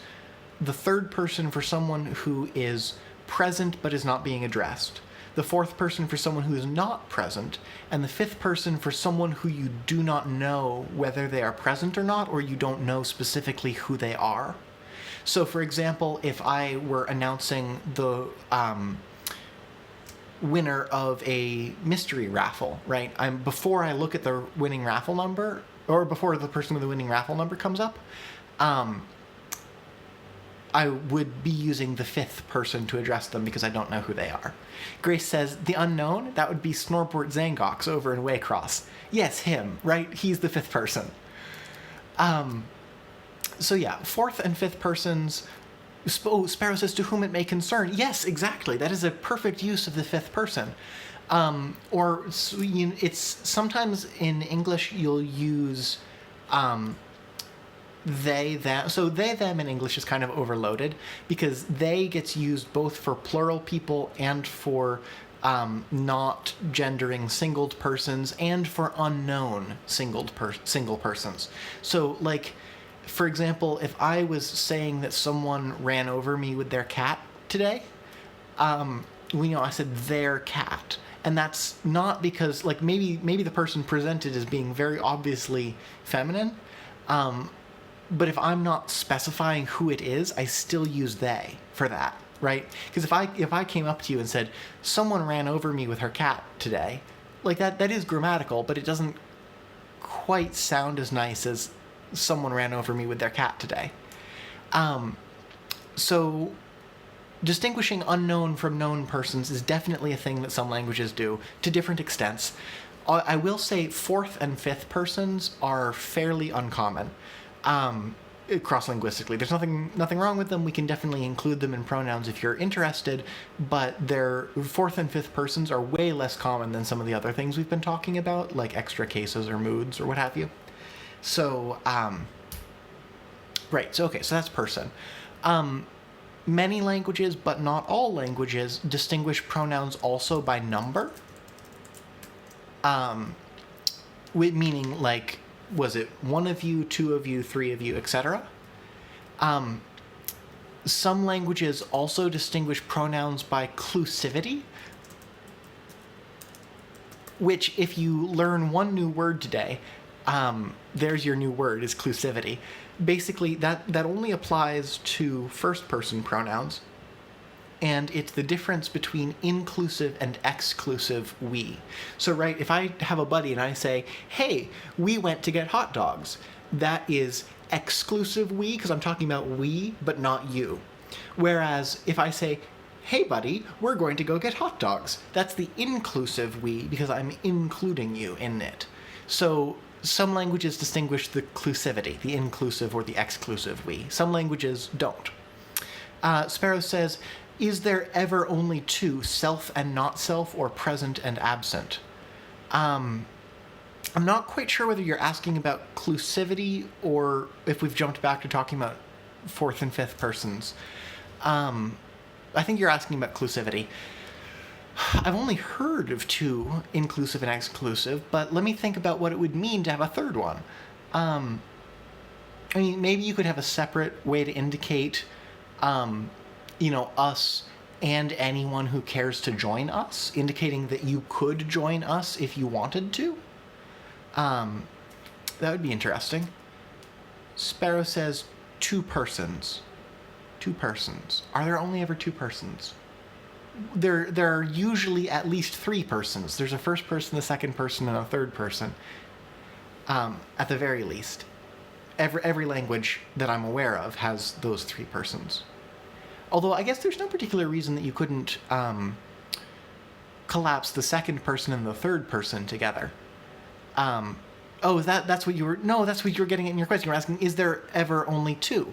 the third person for someone who is present but is not being addressed, the fourth person for someone who is not present, and the fifth person for someone who you do not know whether they are present or not, or you don't know specifically who they are. So, for example, if I were announcing the winner of a mystery raffle, right? Before I look at the winning raffle number, or before the person with the winning raffle number comes up, I would be using the fifth person to address them because I don't know who they are. Grace says, the unknown, that would be Snorbort Zangox over in Waycross. Yes, him, right? He's the fifth person. So yeah, fourth and fifth persons. Sparrow says, to whom it may concern. Yes, exactly. That is a perfect use of the fifth person. Or it's sometimes in English you'll use they, them. So they, them in English is kind of overloaded because they gets used both for plural people and for not gendering singled persons and for unknown single persons. So, like, for example, if I was saying that someone ran over me with their cat today, I said their cat. And that's not because, like, maybe the person presented as being very obviously feminine, but if I'm not specifying who it is, I still use they for that, right? Because if I came up to you and said, someone ran over me with her cat today, like that is grammatical, but it doesn't quite sound as nice as someone ran over me with their cat today. So distinguishing unknown from known persons is definitely a thing that some languages do to different extents. I will say fourth and fifth persons are fairly uncommon. Cross-linguistically. There's nothing wrong with them. We can definitely include them in pronouns if you're interested, but their fourth and fifth persons are way less common than some of the other things we've been talking about, like extra cases or moods or what have you. So, right, so that's person. Many languages, but not all languages, distinguish pronouns also by number. Meaning, like, was it one of you, two of you, three of you, etc.? Some languages also distinguish pronouns by clusivity, which, if you learn one new word today, there's your new word, is clusivity. Basically, that only applies to first-person pronouns, and it's the difference between inclusive and exclusive we. So, right, if I have a buddy and I say, hey, we went to get hot dogs, that is exclusive we, because I'm talking about we, but not you. Whereas if I say, hey, buddy, we're going to go get hot dogs, that's the inclusive we, because I'm including you in it. So some languages distinguish the clusivity, the inclusive or the exclusive we. Some languages don't. Sparrow says, is there ever only two, self and not self, or present and absent? I'm not quite sure whether you're asking about clusivity or if we've jumped back to talking about fourth and fifth persons. I think you're asking about clusivity. I've only heard of two, inclusive and exclusive, but let me think about what it would mean to have a third one. I mean, maybe you could have a separate way to indicate us and anyone who cares to join us, indicating that you could join us if you wanted to. That would be interesting. Sparrow says two persons. Two persons. Are there only ever two persons? There are usually at least three persons. There's a first person, a second person, and a third person. At the very least. Every language that I'm aware of has those three persons. Although I guess there's no particular reason that you couldn't collapse the second person and the third person together. That's what you were... No, that's what you were getting at in your question. You were asking, is there ever only two?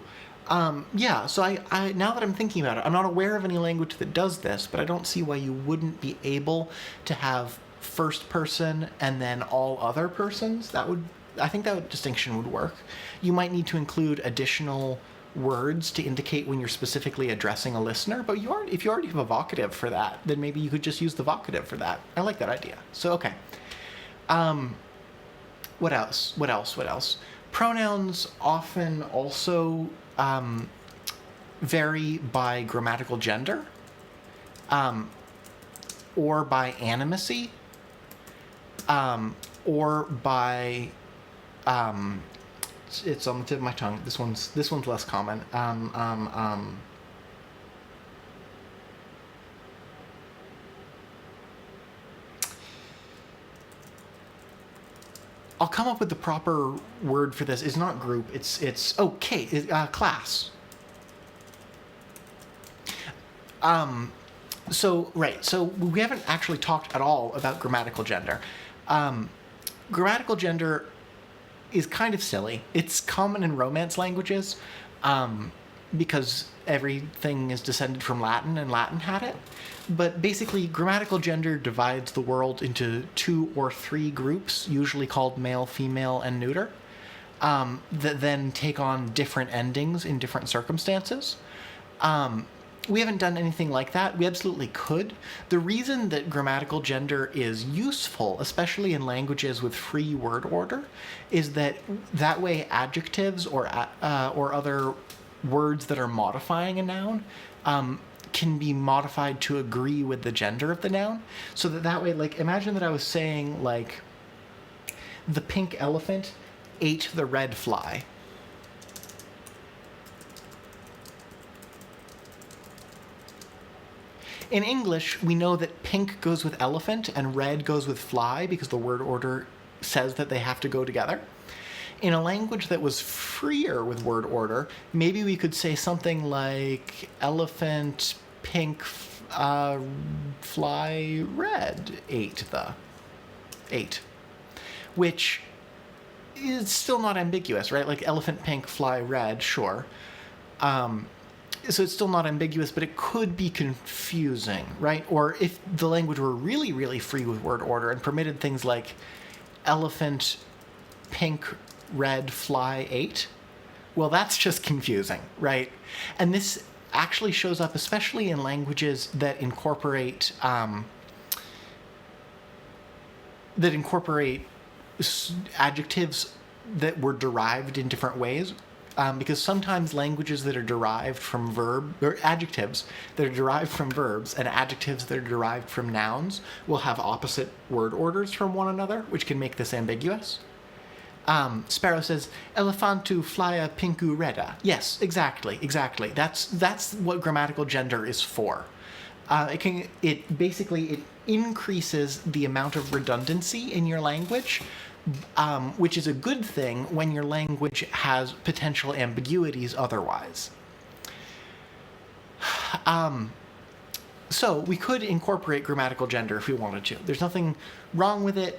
Yeah, so I now that I'm thinking about it, I'm not aware of any language that does this, but I don't see why you wouldn't be able to have first person and then all other persons. I think that distinction would work. You might need to include additional words to indicate when you're specifically addressing a listener, but if you already have a vocative for that, then maybe you could just use the vocative for that. I like that idea. So, okay. What else? Pronouns often also vary by grammatical gender, or by animacy, or by it's on the tip of my tongue. This one's less common. I'll come up with the proper word for this. It's not group. It's okay. Class. So we haven't actually talked at all about grammatical gender. Grammatical gender is kind of silly. It's common in Romance languages, because everything is descended from Latin and Latin had it. But basically, grammatical gender divides the world into 2 or 3 groups, usually called male, female, and neuter, that then take on different endings in different circumstances. We haven't done anything like that. We absolutely could. The reason that grammatical gender is useful, especially in languages with free word order, is that way adjectives or other words that are modifying a noun can be modified to agree with the gender of the noun. So that way, like, imagine that I was saying, like, the pink elephant ate the red fly. In English, we know that pink goes with elephant and red goes with fly because the word order says that they have to go together. In a language that was freer with word order, maybe we could say something like elephant, pink, fly, red, ate, which is still not ambiguous, right? Like elephant, pink, fly, red, sure. So it's still not ambiguous, but it could be confusing, right? Or if the language were really, really free with word order and permitted things like elephant, pink, red, fly, ate, well, that's just confusing, right? And this actually shows up especially in languages that incorporate adjectives that were derived in different ways. Because sometimes languages that are derived from adjectives that are derived from verbs and adjectives that are derived from nouns will have opposite word orders from one another, which can make this ambiguous. Sparrow says, "Elephantu flya pinku reda." Yes, exactly. That's what grammatical gender is for. It increases the amount of redundancy in your language, which is a good thing when your language has potential ambiguities otherwise. So we could incorporate grammatical gender if we wanted to. There's nothing wrong with it.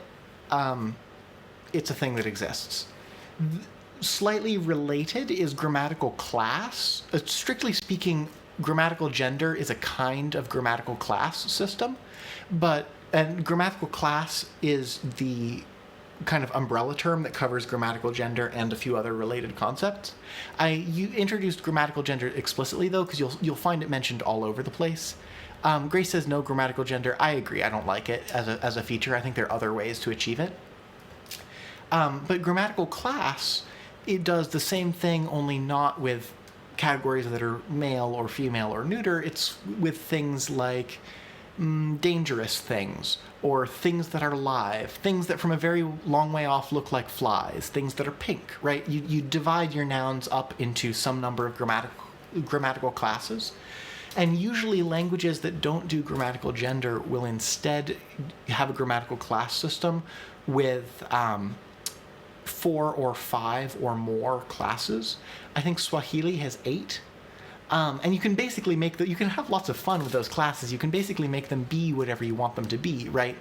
It's a thing that exists. Slightly related is grammatical class. Strictly speaking, grammatical gender is a kind of grammatical class system, and grammatical class is the kind of umbrella term that covers grammatical gender and a few other related concepts. You introduced grammatical gender explicitly, though, because you'll find it mentioned all over the place. Grace says no grammatical gender. I agree. I don't like it as a feature. I think there are other ways to achieve it. But grammatical class, it does the same thing, only not with categories that are male or female or neuter. It's with things like dangerous things, or things that are live, things that from a very long way off look like flies, things that are pink, right? You divide your nouns up into some number of grammatical classes. And usually languages that don't do grammatical gender will instead have a grammatical class system with 4 or 5 or more classes. I think Swahili has 8. And you can basically you can have lots of fun with those classes. You can basically make them be whatever you want them to be, right?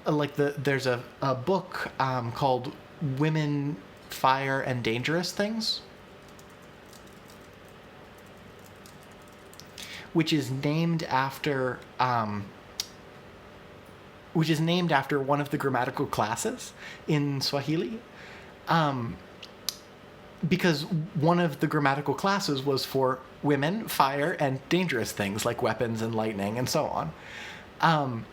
Like there's a book called Women, Fire, and Dangerous Things, which is named after one of the grammatical classes in Swahili. Because one of the grammatical classes was for women, fire, and dangerous things like weapons and lightning and so on.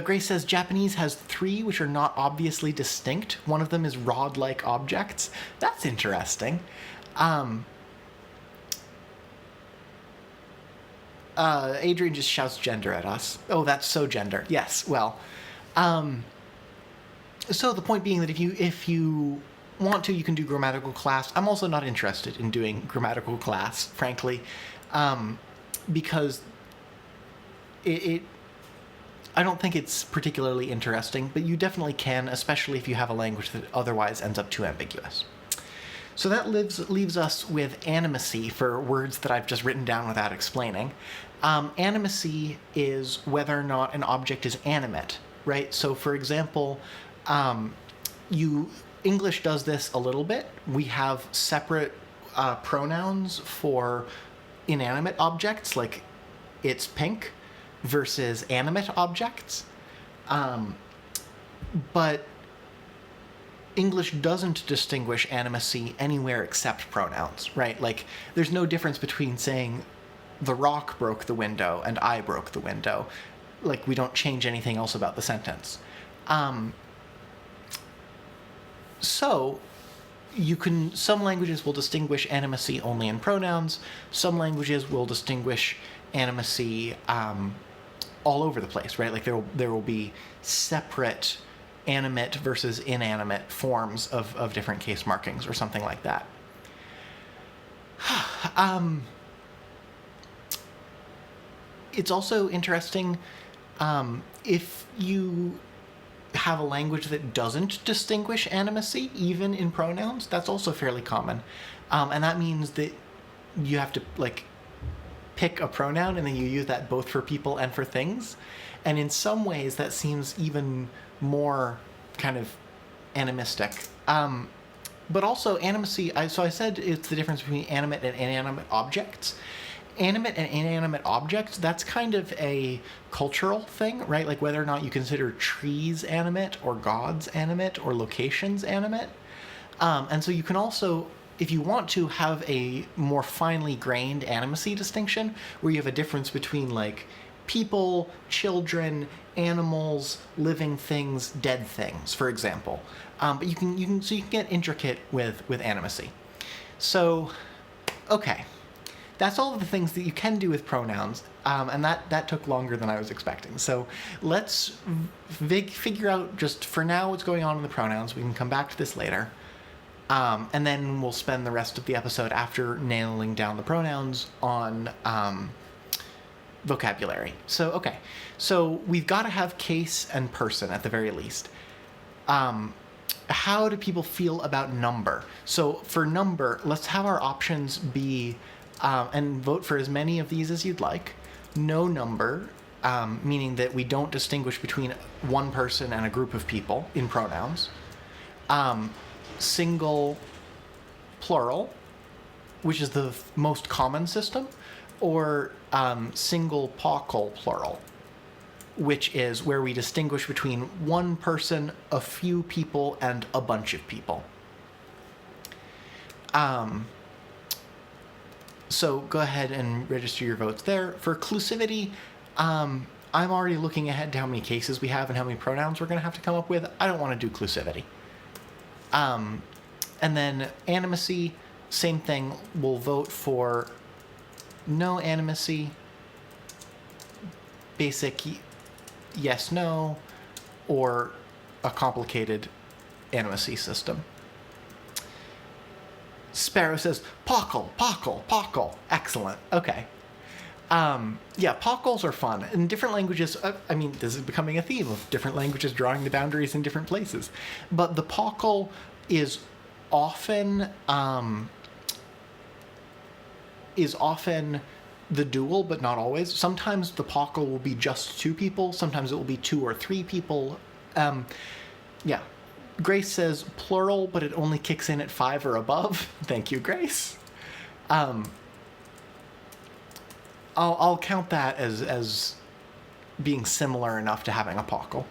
Grace says Japanese has 3 which are not obviously distinct. One of them is rod-like objects. That's interesting. Adrian just shouts gender at us. Oh, that's so gender. Yes, well. So the point being that if you want to, you can do grammatical class. I'm also not interested in doing grammatical class, frankly, because I don't think it's particularly interesting, but you definitely can, especially if you have a language that otherwise ends up too ambiguous. So that leaves us with animacy for words that I've just written down without explaining. Animacy is whether or not an object is animate, right? So, for example, English does this a little bit. We have separate pronouns for inanimate objects, like it's pink, versus animate objects. But English doesn't distinguish animacy anywhere except pronouns, right? Like, there's no difference between saying the rock broke the window and I broke the window. Like, we don't change anything else about the sentence. So some languages will distinguish animacy only in pronouns. Some languages will distinguish animacy all over the place, right? Like, there will be separate animate versus inanimate forms of different case markings or something like that. It's also interesting if you have a language that doesn't distinguish animacy, even in pronouns. That's also fairly common. And that means that you have to, like, pick a pronoun and then you use that both for people and for things. And in some ways, that seems even more kind of animistic. But also, animacy, so I said it's the difference between animate and inanimate objects. Animate and inanimate objects, that's kind of a cultural thing, right? Like whether or not you consider trees animate or gods animate or locations animate. And so you can also, if you want to, have a more finely grained animacy distinction where you have a difference between like people, children, animals, living things, dead things, for example. But you can get intricate with animacy. So, okay. That's all of the things that you can do with pronouns, and that took longer than I was expecting. So let's figure out, just for now, what's going on in the pronouns. We can come back to this later. And then we'll spend the rest of the episode, after nailing down the pronouns, on vocabulary. So, okay. So we've got to have case and person at the very least. How do people feel about number? So for number, let's have our options be... and vote for as many of these as you'd like. No number, meaning that we don't distinguish between one person and a group of people in pronouns. Single plural, which is the most common system, or single paucal plural, which is where we distinguish between one person, a few people, and a bunch of people. So go ahead and register your votes there. For inclusivity, I'm already looking ahead to how many cases we have and how many pronouns we're going to have to come up with. I don't want to do inclusivity. And then animacy, same thing. We'll vote for no animacy, basic yes, no, or a complicated animacy system. Sparrow says, pockle, pockle, pockle. Excellent. Okay. Yeah, pockles are fun. In different languages, I mean, this is becoming a theme of different languages drawing the boundaries in different places. But the pockle is often the dual, but not always. Sometimes the pockle will be just two people. Sometimes it will be two or three people. Yeah. Grace says plural, but it only kicks in at 5 or above. Thank you, Grace. I'll count that as being similar enough to having a pockle.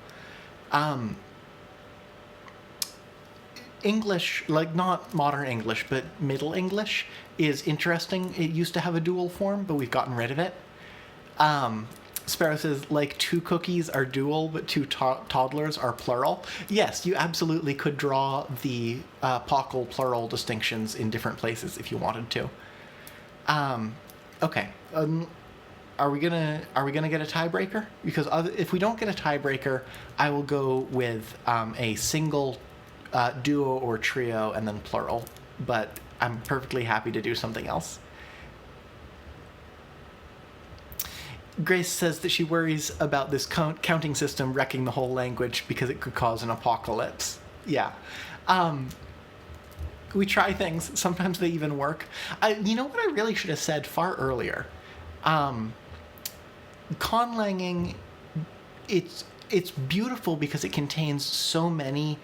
English, like not modern English, but Middle English, is interesting. It used to have a dual form, but we've gotten rid of it. Sparrow says, like 2 cookies are dual, but 2 toddlers are plural. Yes, you absolutely could draw the pockle plural distinctions in different places if you wanted to. Okay. Are we gonna get a tiebreaker? Because if we don't get a tiebreaker, I will go with a single, duo or trio, and then plural. But I'm perfectly happy to do something else. Grace says that she worries about this counting system wrecking the whole language because it could cause an apocalypse. Yeah. We try things. Sometimes they even work. You know what I really should have said far earlier? Conlanging, it's beautiful because it contains so many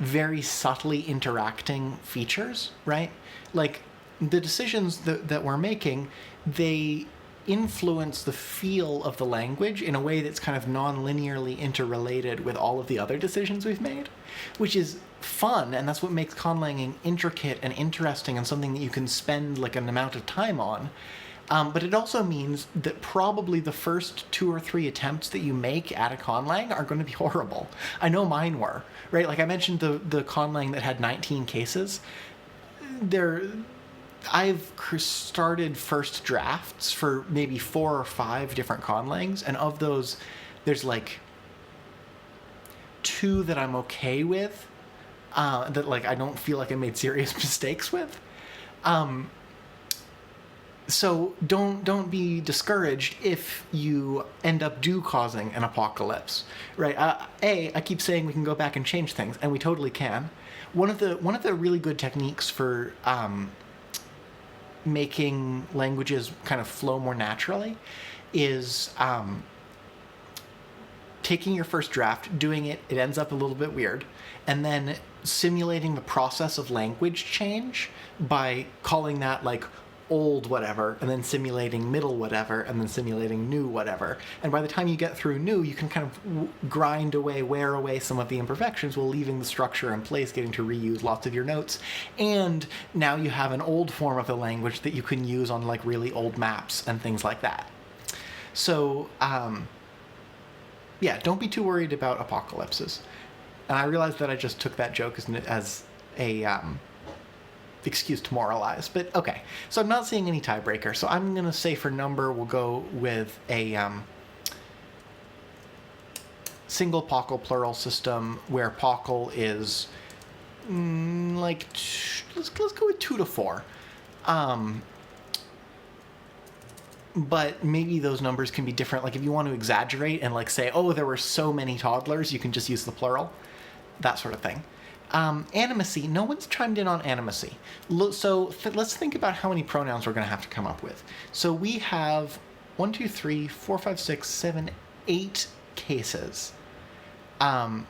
very subtly interacting features, right? Like, the decisions that we're making, they influence the feel of the language in a way that's kind of non-linearly interrelated with all of the other decisions we've made, which is fun, and that's what makes conlanging intricate and interesting and something that you can spend like an amount of time on. But it also means that probably the first 2 or 3 attempts that you make at a conlang are going to be horrible. I know mine were, right? Like I mentioned the conlang that had 19 cases. I've started first drafts for maybe 4 or 5 different conlangs, and of those, there's like 2 that I'm okay with, that like I don't feel like I made serious mistakes with. So don't be discouraged if you end up causing an apocalypse, right? I keep saying we can go back and change things, and we totally can. One of the really good techniques for making languages kind of flow more naturally is taking your first draft, doing it ends up a little bit weird, and then simulating the process of language change by calling that like old whatever, and then simulating middle whatever, and then simulating new whatever. And by the time you get through new, you can kind of grind away, wear away some of the imperfections while leaving the structure in place, getting to reuse lots of your notes. And now you have an old form of the language that you can use on like really old maps and things like that. So, yeah, don't be too worried about apocalypses. And I realize that I just took that joke as a excuse to moralize, but okay. So I'm not seeing any tiebreaker. So I'm going to say for number, we'll go with a single pockle plural system where pockle is let's go with 2 to 4. But maybe those numbers can be different. Like if you want to exaggerate and like say, oh, there were so many toddlers, you can just use the plural, that sort of thing. Animacy, no one's chimed in on animacy. So let's think about how many pronouns we're going to have to come up with. So we have 1, 2, 3, 4, 5, 6, 7, 8 cases. I'm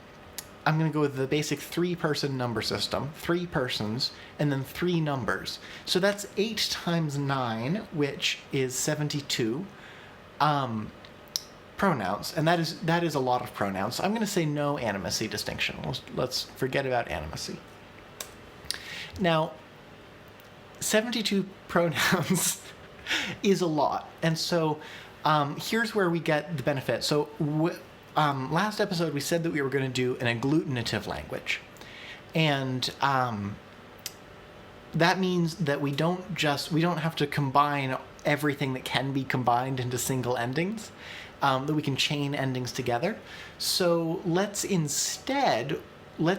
going to go with the basic 3-person number system, 3 persons, and then 3 numbers. So that's 8 times 9, which is 72 pronouns, and that is a lot of pronouns. So I'm going to say no animacy distinction. Let's forget about animacy. Now, 72 pronouns is a lot, and so here's where we get the benefit. So last episode we said that we were going to do an agglutinative language, and that means that we don't have to combine everything that can be combined into single endings. That we can chain endings together. So let's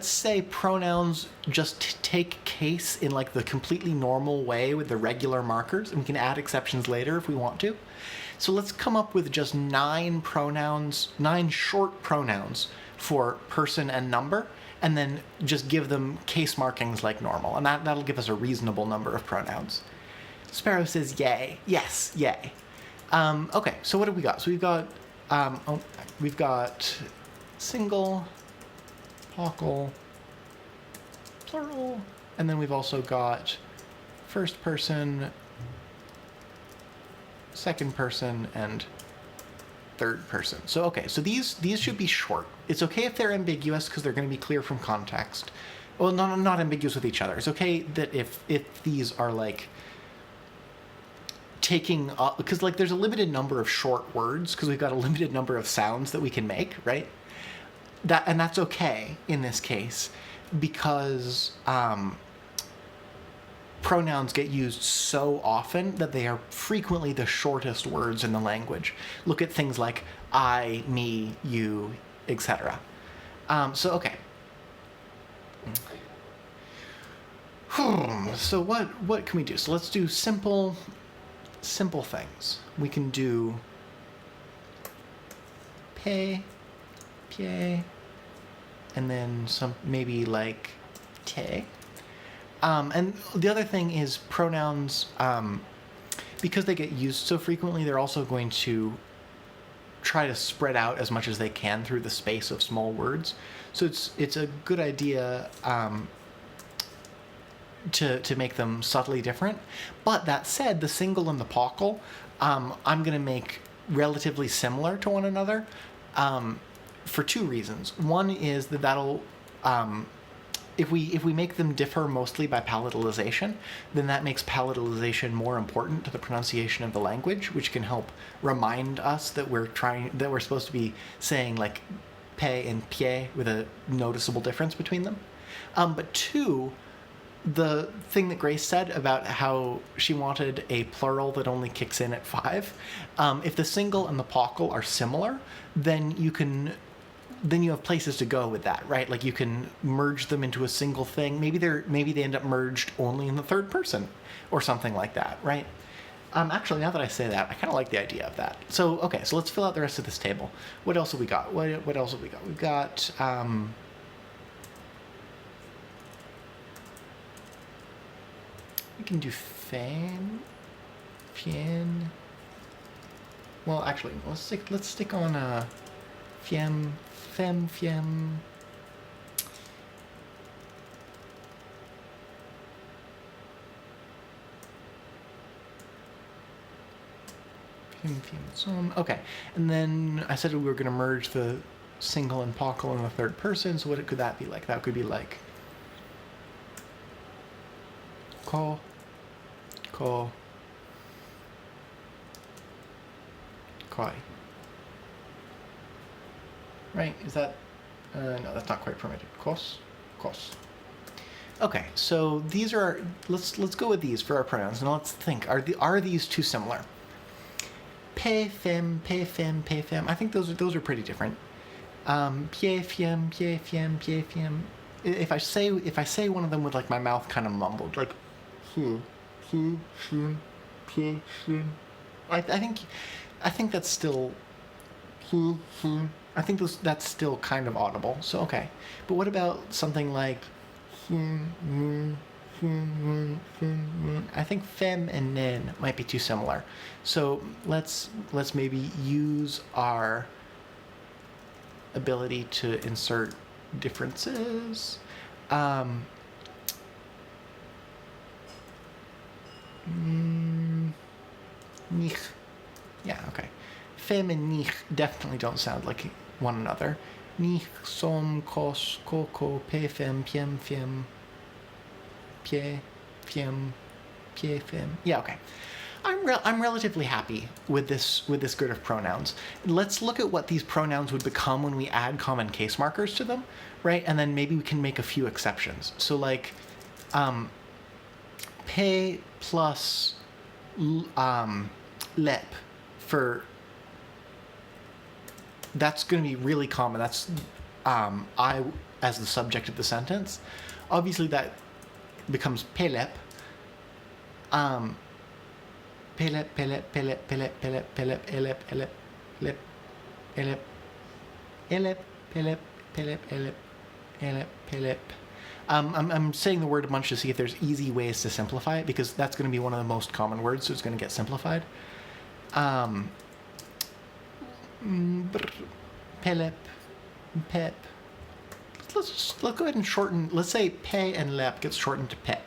say pronouns just take case in like the completely normal way with the regular markers, and we can add exceptions later if we want to. So let's come up with just 9 short pronouns for person and number, and then just give them case markings like normal, and that'll give us a reasonable number of pronouns. Sparrow says yay. Yes, yay. Okay, so what have we got? So we've got single, pockle, plural, and then we've also got first person, second person, and third person. So okay, so these should be short. It's okay if they're ambiguous because they're going to be clear from context. Well, not ambiguous with each other. It's okay that if these are like taking because like there's a limited number of short words because we've got a limited number of sounds that we can make, right? That's okay in this case because pronouns get used so often that they are frequently the shortest words in the language. Look at things like I, me, you, etc. So okay. So what can we do? So let's do simple things. We can do pay, and then some maybe like te. And the other thing is pronouns, because they get used so frequently, they're also going to try to spread out as much as they can through the space of small words. So it's a good idea to make them subtly different. But that said, the single and the pockle, I'm going to make relatively similar to one another for two reasons. One is that that'll if we make them differ mostly by palatalization, then that makes palatalization more important to the pronunciation of the language, which can help remind us that we're supposed to be saying like pe and pie with a noticeable difference between them. But two, the thing that Grace said about how she wanted a plural that only kicks in at 5, if the single and the pockle are similar, then you have places to go with that, right? Like you can merge them into a single thing. Maybe they end up merged only in the third person or something like that, right? Actually, now that I say that, I kind of like the idea of that. So, okay, so let's fill out the rest of this table. What else have we got? What else have we got? We've got, we can do fan, fien. Well, actually, let's stick on, fiem, fem, fiem. Okay, and then I said we were going to merge the single and pockle in the third person, so what could that be like? That could be like ko, ko, koi. Right, is that, no, that's not quite permitted. Kos, kos. Okay, so these are, let's go with these for our pronouns, and let's think, are these too similar? Pe, fem, pe, fem, pe, fem. I think those are pretty different. Pie, fiem, pie, fiem, pie, fiem. If I say one of them with like my mouth kind of mumbled, like, I think that's still, I think that's still kind of audible. So okay, but what about something like, I think fem and nen might be too similar. So let's maybe use our ability to insert differences. Nich. Yeah, okay. Fem and nich definitely don't sound like one another. Nich, som, kos, koko, pe, fem, piem, fiem, pie, fiem, pie, fem. Yeah, okay. I'm relatively happy with this grid of pronouns. Let's look at what these pronouns would become when we add common case markers to them, right? And then maybe we can make a few exceptions. So like, pe plus lep for, that's going to be really common. That's I as the subject of the sentence. Obviously that becomes pelep. Pelep, pelep, pelep, pelep, pelep, pelep, elep, elep, lep, elep, elep, pelep, pelep, elep, elep, pelep. I'm saying the word a bunch to see if there's easy ways to simplify it, because that's going to be one of the most common words, so it's going to get simplified. Pelep, pep. Let's go ahead and shorten. Let's say pe and lep gets shortened to pep,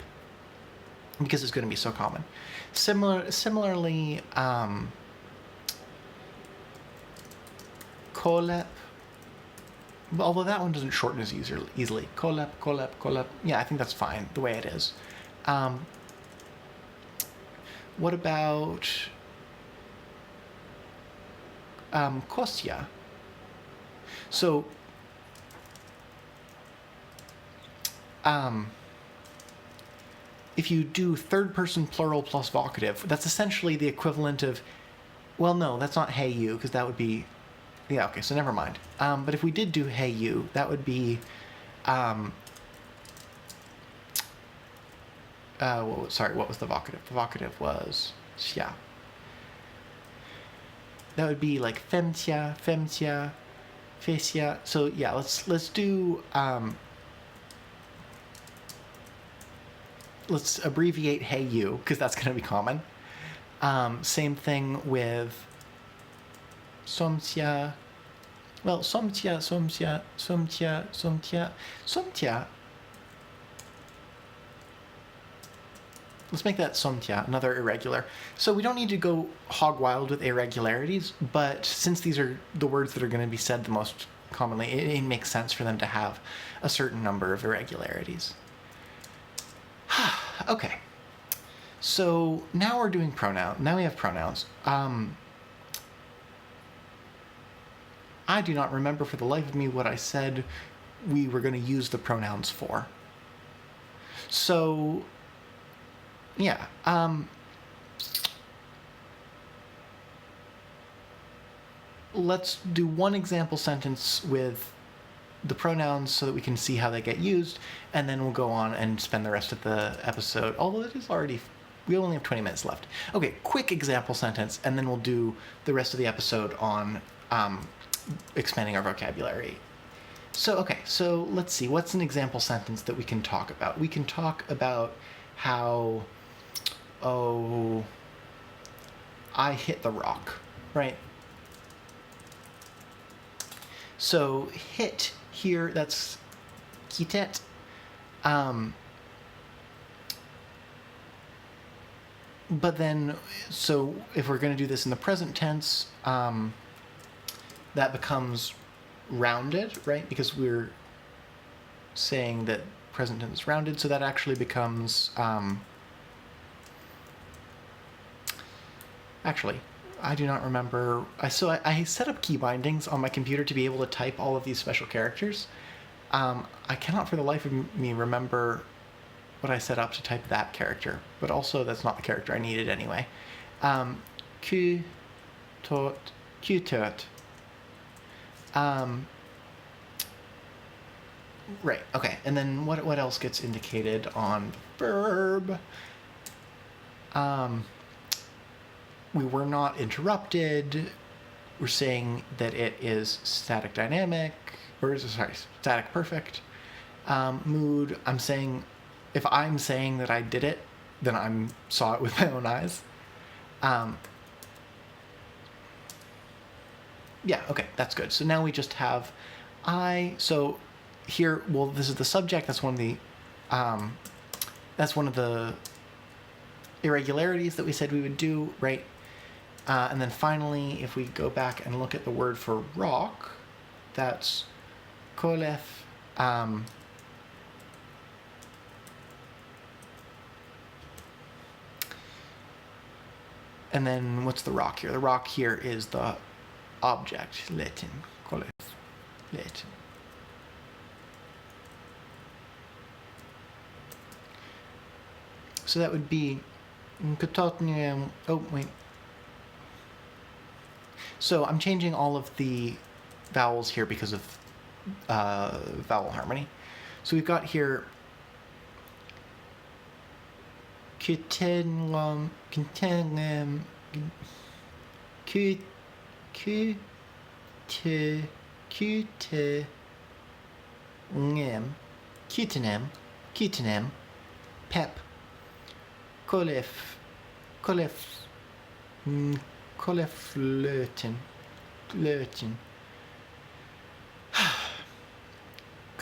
because it's going to be so common. Similarly, colep, although that one doesn't shorten as easily. Colep, colep, colep. Yeah, I think that's fine the way it is. What about kostia? So, if you do third person plural plus vocative, that's essentially the equivalent of, well, no, that's not hey you, because that would be, yeah, okay, so never mind. But if we did do hey you, that would be, what was the vocative? The vocative was xia. That would be like femtia, femtia, fecia. So yeah, let's do, let's abbreviate hey you, because that's going to be common. Same thing with somtia. Well, somtia, somtia, somtia, somtia, somtia. Let's make that somtia, another irregular. So we don't need to go hog wild with irregularities, but since these are the words that are going to be said the most commonly, it makes sense for them to have a certain number of irregularities. Okay. So now we're doing pronoun. Now we have pronouns. I do not remember for the life of me what I said we were going to use the pronouns for. So, yeah. Let's do one example sentence with the pronouns so that we can see how they get used, and then we'll go on and spend the rest of the episode, although it is already, we only have 20 minutes left. Okay, quick example sentence, and then we'll do the rest of the episode on expanding our vocabulary. So, okay, so let's see, what's an example sentence that we can talk about? We can talk about how, I hit the rock, right? So, hit here, that's kitet. But then, so if we're going to do this in the present tense, that becomes rounded, right? Because we're saying that present tense is rounded, so that actually becomes, actually, I do not remember. I set up key bindings on my computer to be able to type all of these special characters. I cannot for the life of me remember what I set up to type that character, but also that's not the character I needed anyway. Q, tot, Q, tot. Right, okay, and then what else gets indicated on verb? We were not interrupted. We're saying that it is static dynamic, or static perfect. Mood, I'm saying, if I'm saying that I did it, then I saw it with my own eyes. Yeah, okay, that's good. So now we just have so here, well, this is the subject, that's one of the irregularities that we said we would do, right? And then finally, if we go back and look at the word for rock, that's kolef. And then what's the rock here? The rock here is the object, Latin, kolef, Latin. So that would be, oh wait. So I'm changing all of the vowels here because of vowel harmony. So we've got here kutenlam, kutenem, pep, koleflöten,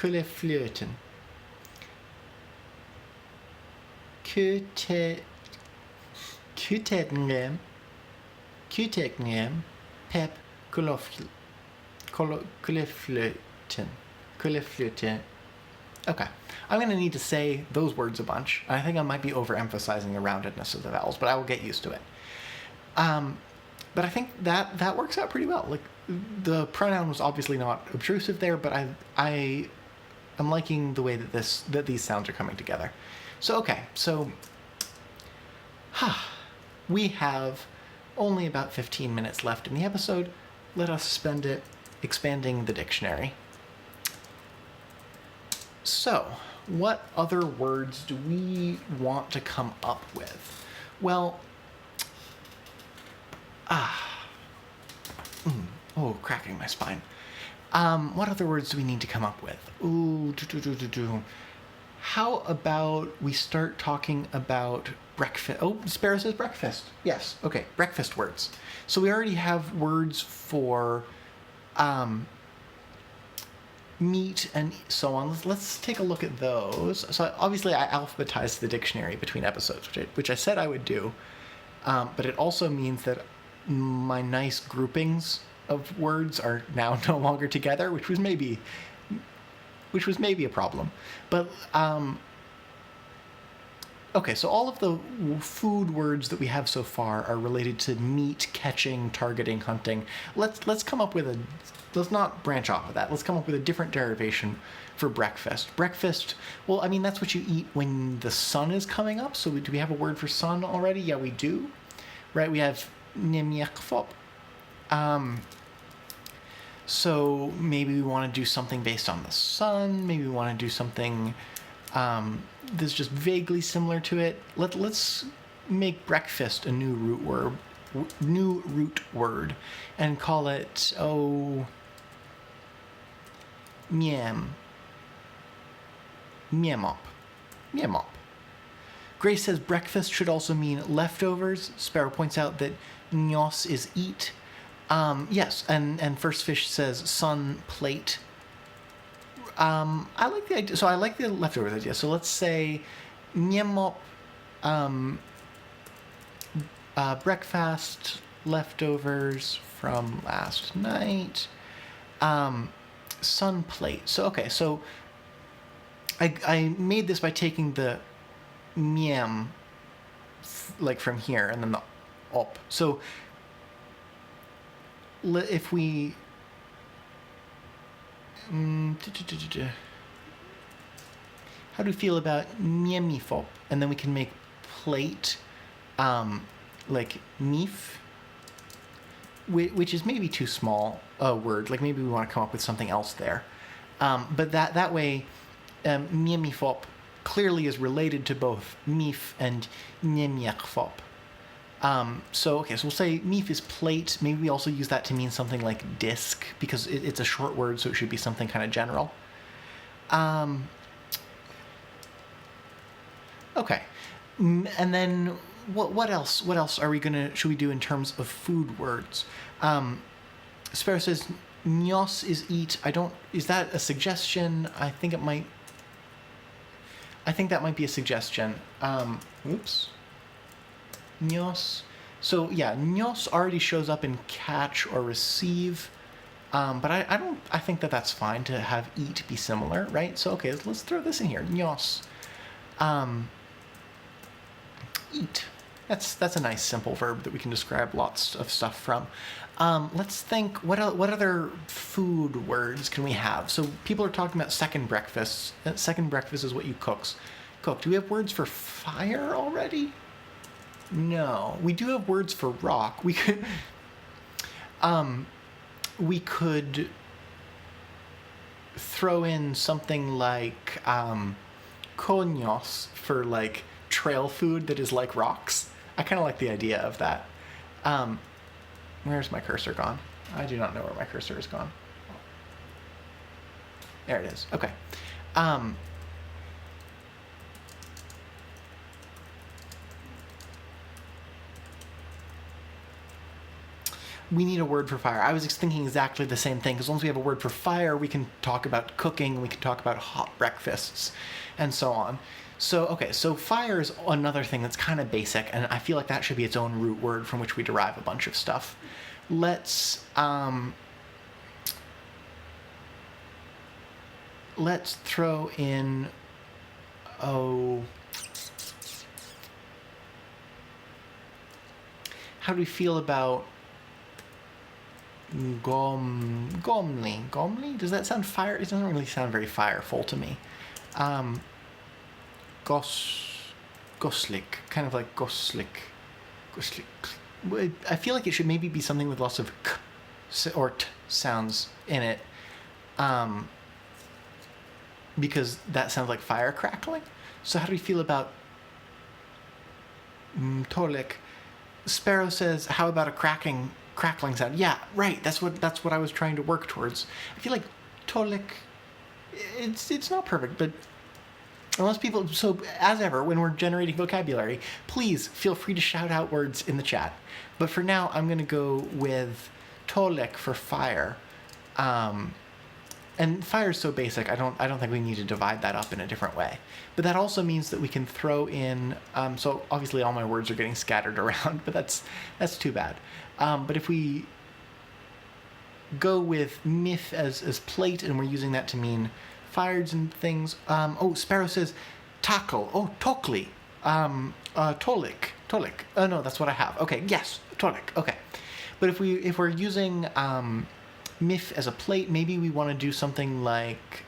koleflöten, kutetngem, pep, koleflöten. Okay, I'm going to need to say those words a bunch. I think I might be overemphasizing the roundedness of the vowels, but I will get used to it. But I think that works out pretty well. Like, the pronoun was obviously not obtrusive there, but I am liking the way that these sounds are coming together. So okay, so we have only about 15 minutes left in the episode. Let us spend it expanding the dictionary. So, what other words do we want to come up with? Well, cracking my spine. What other words do we need to come up with? How about we start talking about breakfast? Oh, Sparrow says breakfast. Yes, okay, breakfast words. So we already have words for meat, and so on. Let's take a look at those. So obviously I alphabetized the dictionary between episodes, which I said I would do, but it also means that my nice groupings of words are now no longer together, which was maybe a problem. But okay, so all of the food words that we have so far are related to meat, catching, targeting, hunting. Let's come up with let's not branch off of that. Let's come up with a different derivation for breakfast. Breakfast, well, I mean, that's what you eat when the sun is coming up. So do we have a word for sun already? Yeah, we do. Right, we have nemjekfop. So maybe we want to do something based on the sun. Maybe we want to do something that's just vaguely similar to it. Let's make breakfast a new root word, and call it miemop. Grace says breakfast should also mean leftovers. Sparrow points out that nos is eat. Yes, and First Fish says sun plate. I like the idea. So I like the leftovers idea. So let's say miemop, breakfast leftovers from last night. Sun plate. So okay, so I made this by taking the miem like from here and then the op. So if we how do we feel about miemifop? And then we can make plate like mif, which is maybe too small a word. Like maybe we want to come up with something else there. But that way, miemifop clearly is related to both mif and nemjekfop. So we'll say mif is plate. Maybe we also use that to mean something like disc, because it's a short word, so it should be something kind of general. Okay. And then what else? What else should we do in terms of food words? Sparrow says Nyos is eat. Is that a suggestion? I think that might be a suggestion. Oops. Nyos. So yeah, nyos already shows up in catch or receive. But I think that's fine to have eat be similar, right? So okay, let's throw this in here. Nyos. Eat. That's a nice simple verb that we can describe lots of stuff from. Let's think, what other food words can we have? So people are talking about second breakfasts. Second breakfast is what you cook. Do we have words for fire already? No. We do have words for rock. We could throw in something like coños for like trail food that is like rocks. I kind of like the idea of that. Where's my cursor gone? I do not know where my cursor is gone. There it is. Okay. We need a word for fire. I was thinking exactly the same thing, because once we have a word for fire, we can talk about cooking, we can talk about hot breakfasts, and so on. So, okay, so fire is another thing that's kind of basic, and I feel like that should be its own root word from which we derive a bunch of stuff. Let's throw in, how do we feel about Gomli? Does that sound fire? It doesn't really sound very fireful to me. Goslik, kind of like Goslik. I feel like it should maybe be something with lots of k or t sounds in it, because that sounds like fire crackling. So how do we feel about Tolik? Sparrow says, how about a crackling sound? Yeah, right. That's what I was trying to work towards. I feel like Tolik, it's not perfect, but unless people, so as ever, when we're generating vocabulary, please feel free to shout out words in the chat. But for now, I'm going to go with Tolek for fire. and fire is so basic. I don't think we need to divide that up in a different way. But that also means that we can throw in. So obviously, all my words are getting scattered around, but that's too bad. But if we go with mif as plate, and we're using that to mean fires and things. Sparrow says tackle. Oh, tokli. Tolik. Oh no, that's what I have. Okay, yes, tolik. Okay, but if we're using mif as a plate, maybe we want to do something like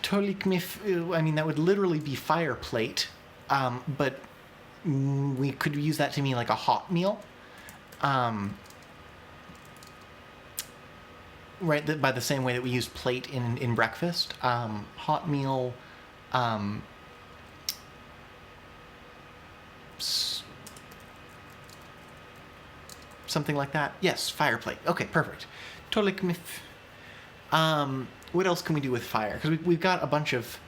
tolik mif. I mean, that would literally be fire plate, but we could use that to mean like a hot meal. Right, by the same way that we use plate in breakfast. Hot meal, something like that. Yes, fire plate. Okay, perfect. Tolik mif. What else can we do with fire? Because we've got a bunch of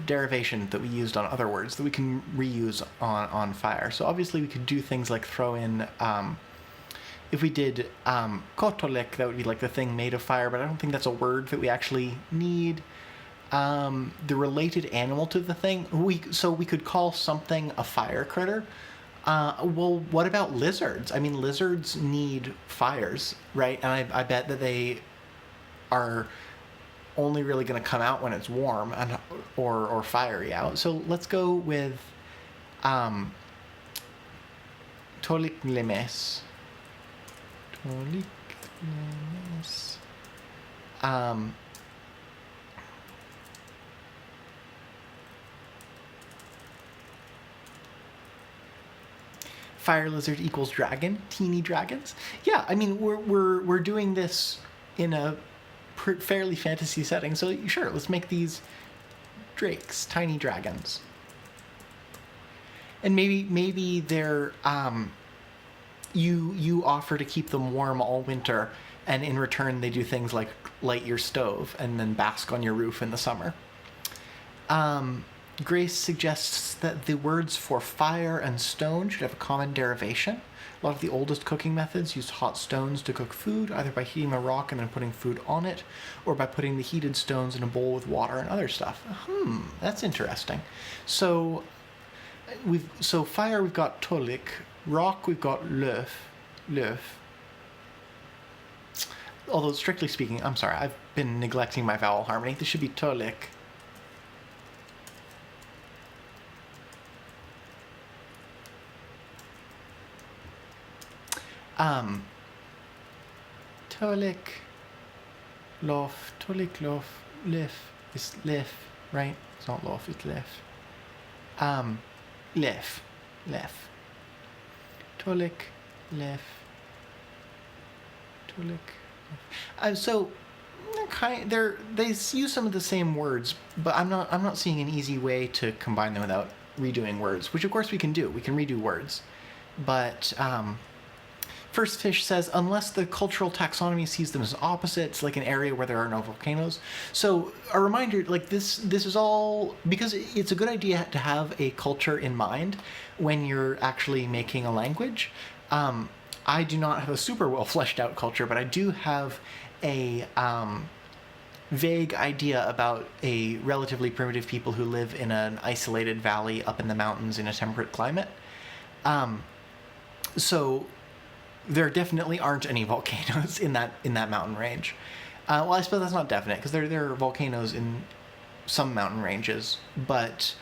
derivation that we used on other words that we can reuse on fire. So obviously we could do things like throw in, if we did kotolek, that would be like the thing made of fire, but I don't think that's a word that we actually need. The related animal to the thing, we could call something a fire critter. Well, what about lizards? I mean, lizards need fires, right? And I bet that they are only really going to come out when it's warm and or fiery out. So let's go with tolik lemes. Tolik lemes. Fire lizard equals dragon, teeny dragons. Yeah, I mean we're doing this in a fairly fantasy setting, so sure, let's make these drakes, tiny dragons. And maybe they're you offer to keep them warm all winter, and in return they do things like light your stove and then bask on your roof in the summer. Grace suggests that the words for fire and stone should have a common derivation. A lot of the oldest cooking methods used hot stones to cook food, either by heating a rock and then putting food on it, or by putting the heated stones in a bowl with water and other stuff. That's interesting. So fire we've got tolik, rock we've got löf. Although strictly speaking, I'm sorry, I've been neglecting my vowel harmony. This should be tolik. Tolik, lof, lif is lif, right? It's not lof, it's lif. Lef. Tolik, lef. Tolik. So they use some of the same words, but I'm not seeing an easy way to combine them without redoing words, which of course we can do. We can redo words, but First Fish says, unless the cultural taxonomy sees them as opposites, like an area where there are no volcanoes. So a reminder, like this is all, because it's a good idea to have a culture in mind when you're actually making a language. I do not have a super well fleshed out culture, but I do have a vague idea about a relatively primitive people who live in an isolated valley up in the mountains in a temperate climate. So there definitely aren't any volcanoes in that mountain range. Well, I suppose that's not definite, because there are volcanoes in some mountain ranges, but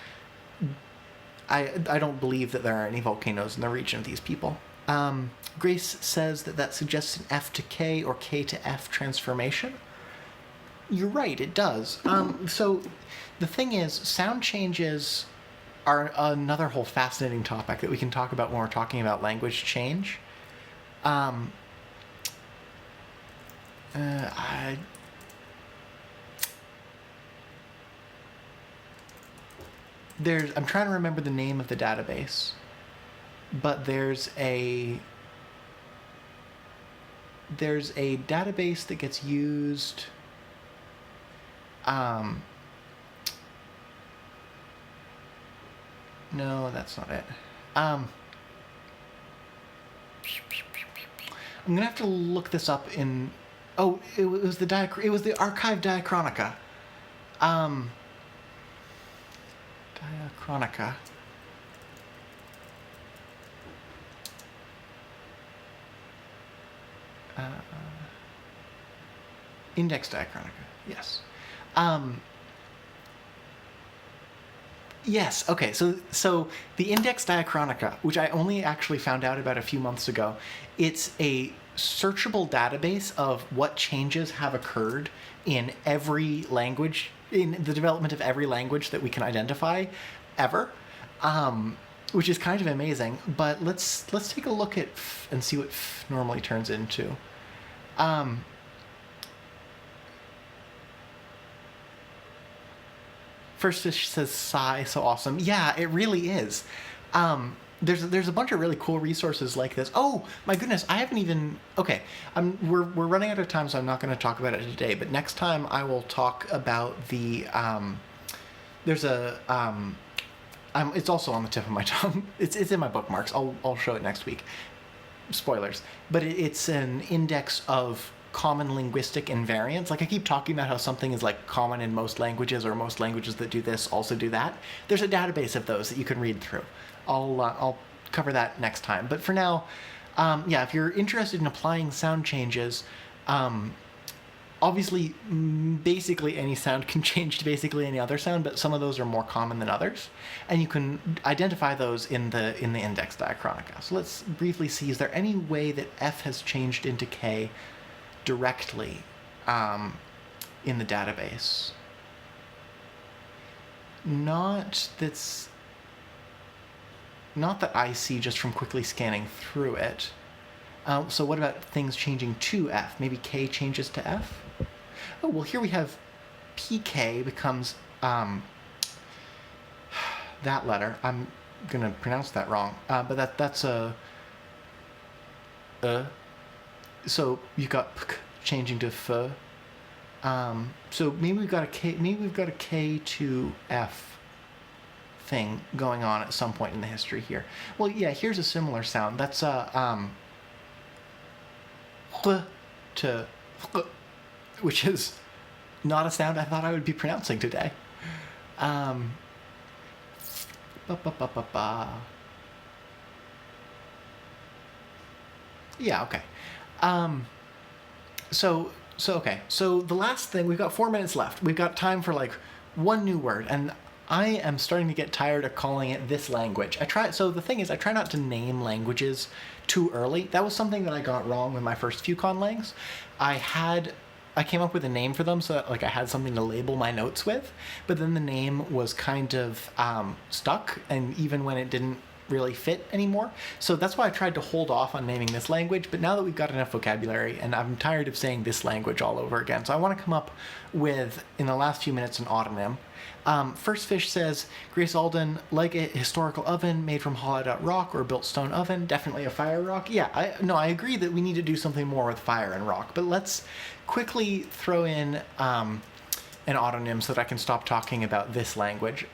I don't believe that there are any volcanoes in the region of these people. Grace says that suggests an F to K or K to F transformation. You're right, it does. So the thing is, sound changes are another whole fascinating topic that we can talk about when we're talking about language change. I'm trying to remember the name of the database, but there's a database that gets used. No, that's not it. I'm gonna have to look this up in. Oh, it was it was the archive Diachronica. Diachronica. Index Diachronica. Yes. Yes. Okay. So the Index Diachronica, which I only actually found out about a few months ago, it's a searchable database of what changes have occurred in every language, in the development of every language that we can identify, ever, which is kind of amazing. But let's take a look at and see what normally turns into. First Fish says sigh, so awesome. Yeah, it really is. There's a bunch of really cool resources like this. Oh my goodness, I haven't even. Okay, we're running out of time, so I'm not going to talk about it today. But next time I will talk about the. There's a. It's also on the tip of my tongue. It's in my bookmarks. I'll show it next week. Spoilers, but it's an index of common linguistic invariants. Like I keep talking about how something is like common in most languages, or most languages that do this also do that. There's a database of those that you can read through. I'll cover that next time. But for now, yeah, if you're interested in applying sound changes, obviously, basically any sound can change to basically any other sound, but some of those are more common than others, and you can identify those in the Index Diachronica. So let's briefly see: is there any way that F has changed into K directly in the database? Not that I see just from quickly scanning through it. So what about things changing to F? Maybe K changes to F? Oh, well, here we have PK becomes that letter. I'm going to pronounce that wrong. But that's a... So you've got P changing to F. So maybe we've got a K to F thing going on at some point in the history here. Well, yeah, here's a similar sound. That's to, which is not a sound I thought I would be pronouncing today. Yeah, okay. So the last thing, we've got 4 minutes left. We've got time for like one new word, and I am starting to get tired of calling it this language. So the thing is, I try not to name languages too early. That was something that I got wrong with my first few conlangs. I came up with a name for them so that like I had something to label my notes with, but then the name was kind of stuck, and even when it didn't really fit anymore. So that's why I tried to hold off on naming this language, but now that we've got enough vocabulary, and I'm tired of saying this language all over again, so I want to come up with, in the last few minutes, an autonym. First Fish says, Grace Alden, like a historical oven made from hollowed out rock or built stone oven, definitely a fire rock. Yeah, I agree that we need to do something more with fire and rock, but let's quickly throw in an autonym so that I can stop talking about this language.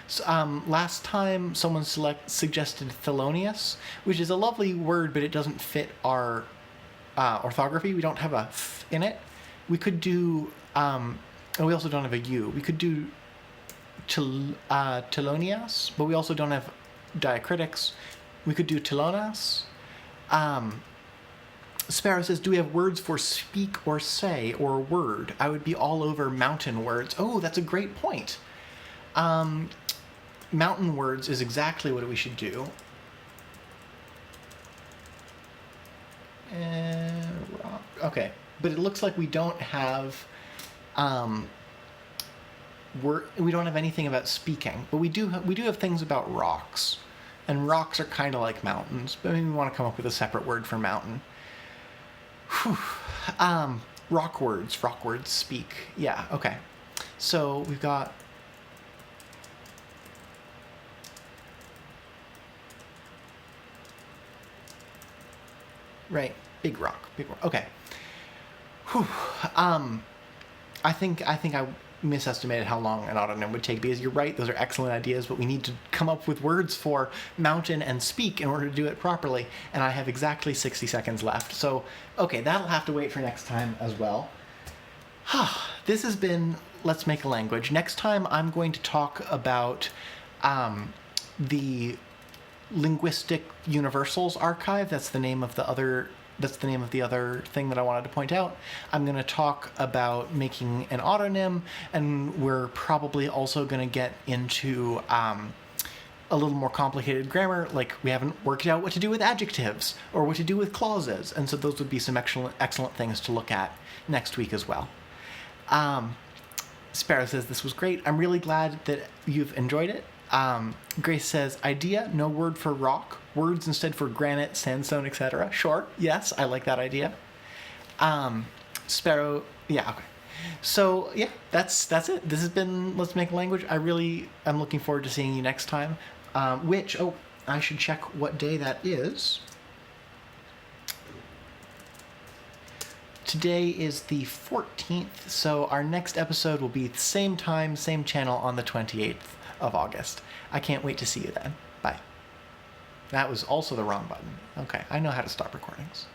So, last time someone suggested Thelonious, which is a lovely word, but it doesn't fit our orthography. We don't have a th in it. We could do, and we also don't have a u. We could do Thelonious, but we also don't have diacritics. We could do Telonas. Sparrow says, do we have words for speak or say or word? I would be all over mountain words. Oh, that's a great point. Mountain words is exactly what we should do. Okay, but it looks like we don't have we don't have anything about speaking, but we do have things about rocks, and rocks are kind of like mountains, but maybe we want to come up with a separate word for mountain. Whew. Rock words speak. Yeah, okay. So we've got right, big rock. Okay. Whew. I think misestimated how long an autonym would take, because you're right, those are excellent ideas, but we need to come up with words for mountain and speak in order to do it properly, and I have exactly 60 seconds left. So, okay, that'll have to wait for next time as well. This has been Let's Make a Language. Next time I'm going to talk about the Linguistic Universals Archive. That's the name of the other thing that I wanted to point out. I'm going to talk about making an autonym, and we're probably also going to get into a little more complicated grammar, like we haven't worked out what to do with adjectives or what to do with clauses, and so those would be some excellent things to look at next week as well. Sparrow says this was great. I'm really glad that you've enjoyed it. Grace says, idea, no word for rock, words instead for granite, sandstone, etc. Sure, yes, I like that idea. Sparrow, yeah, okay. So, yeah, that's it. This has been Let's Make a Language. I really am looking forward to seeing you next time, I should check what day that is. Today is the 14th, so our next episode will be the same time, same channel on the 28th of August. I can't wait to see you then. Bye. That was also the wrong button. Okay, I know how to stop recordings.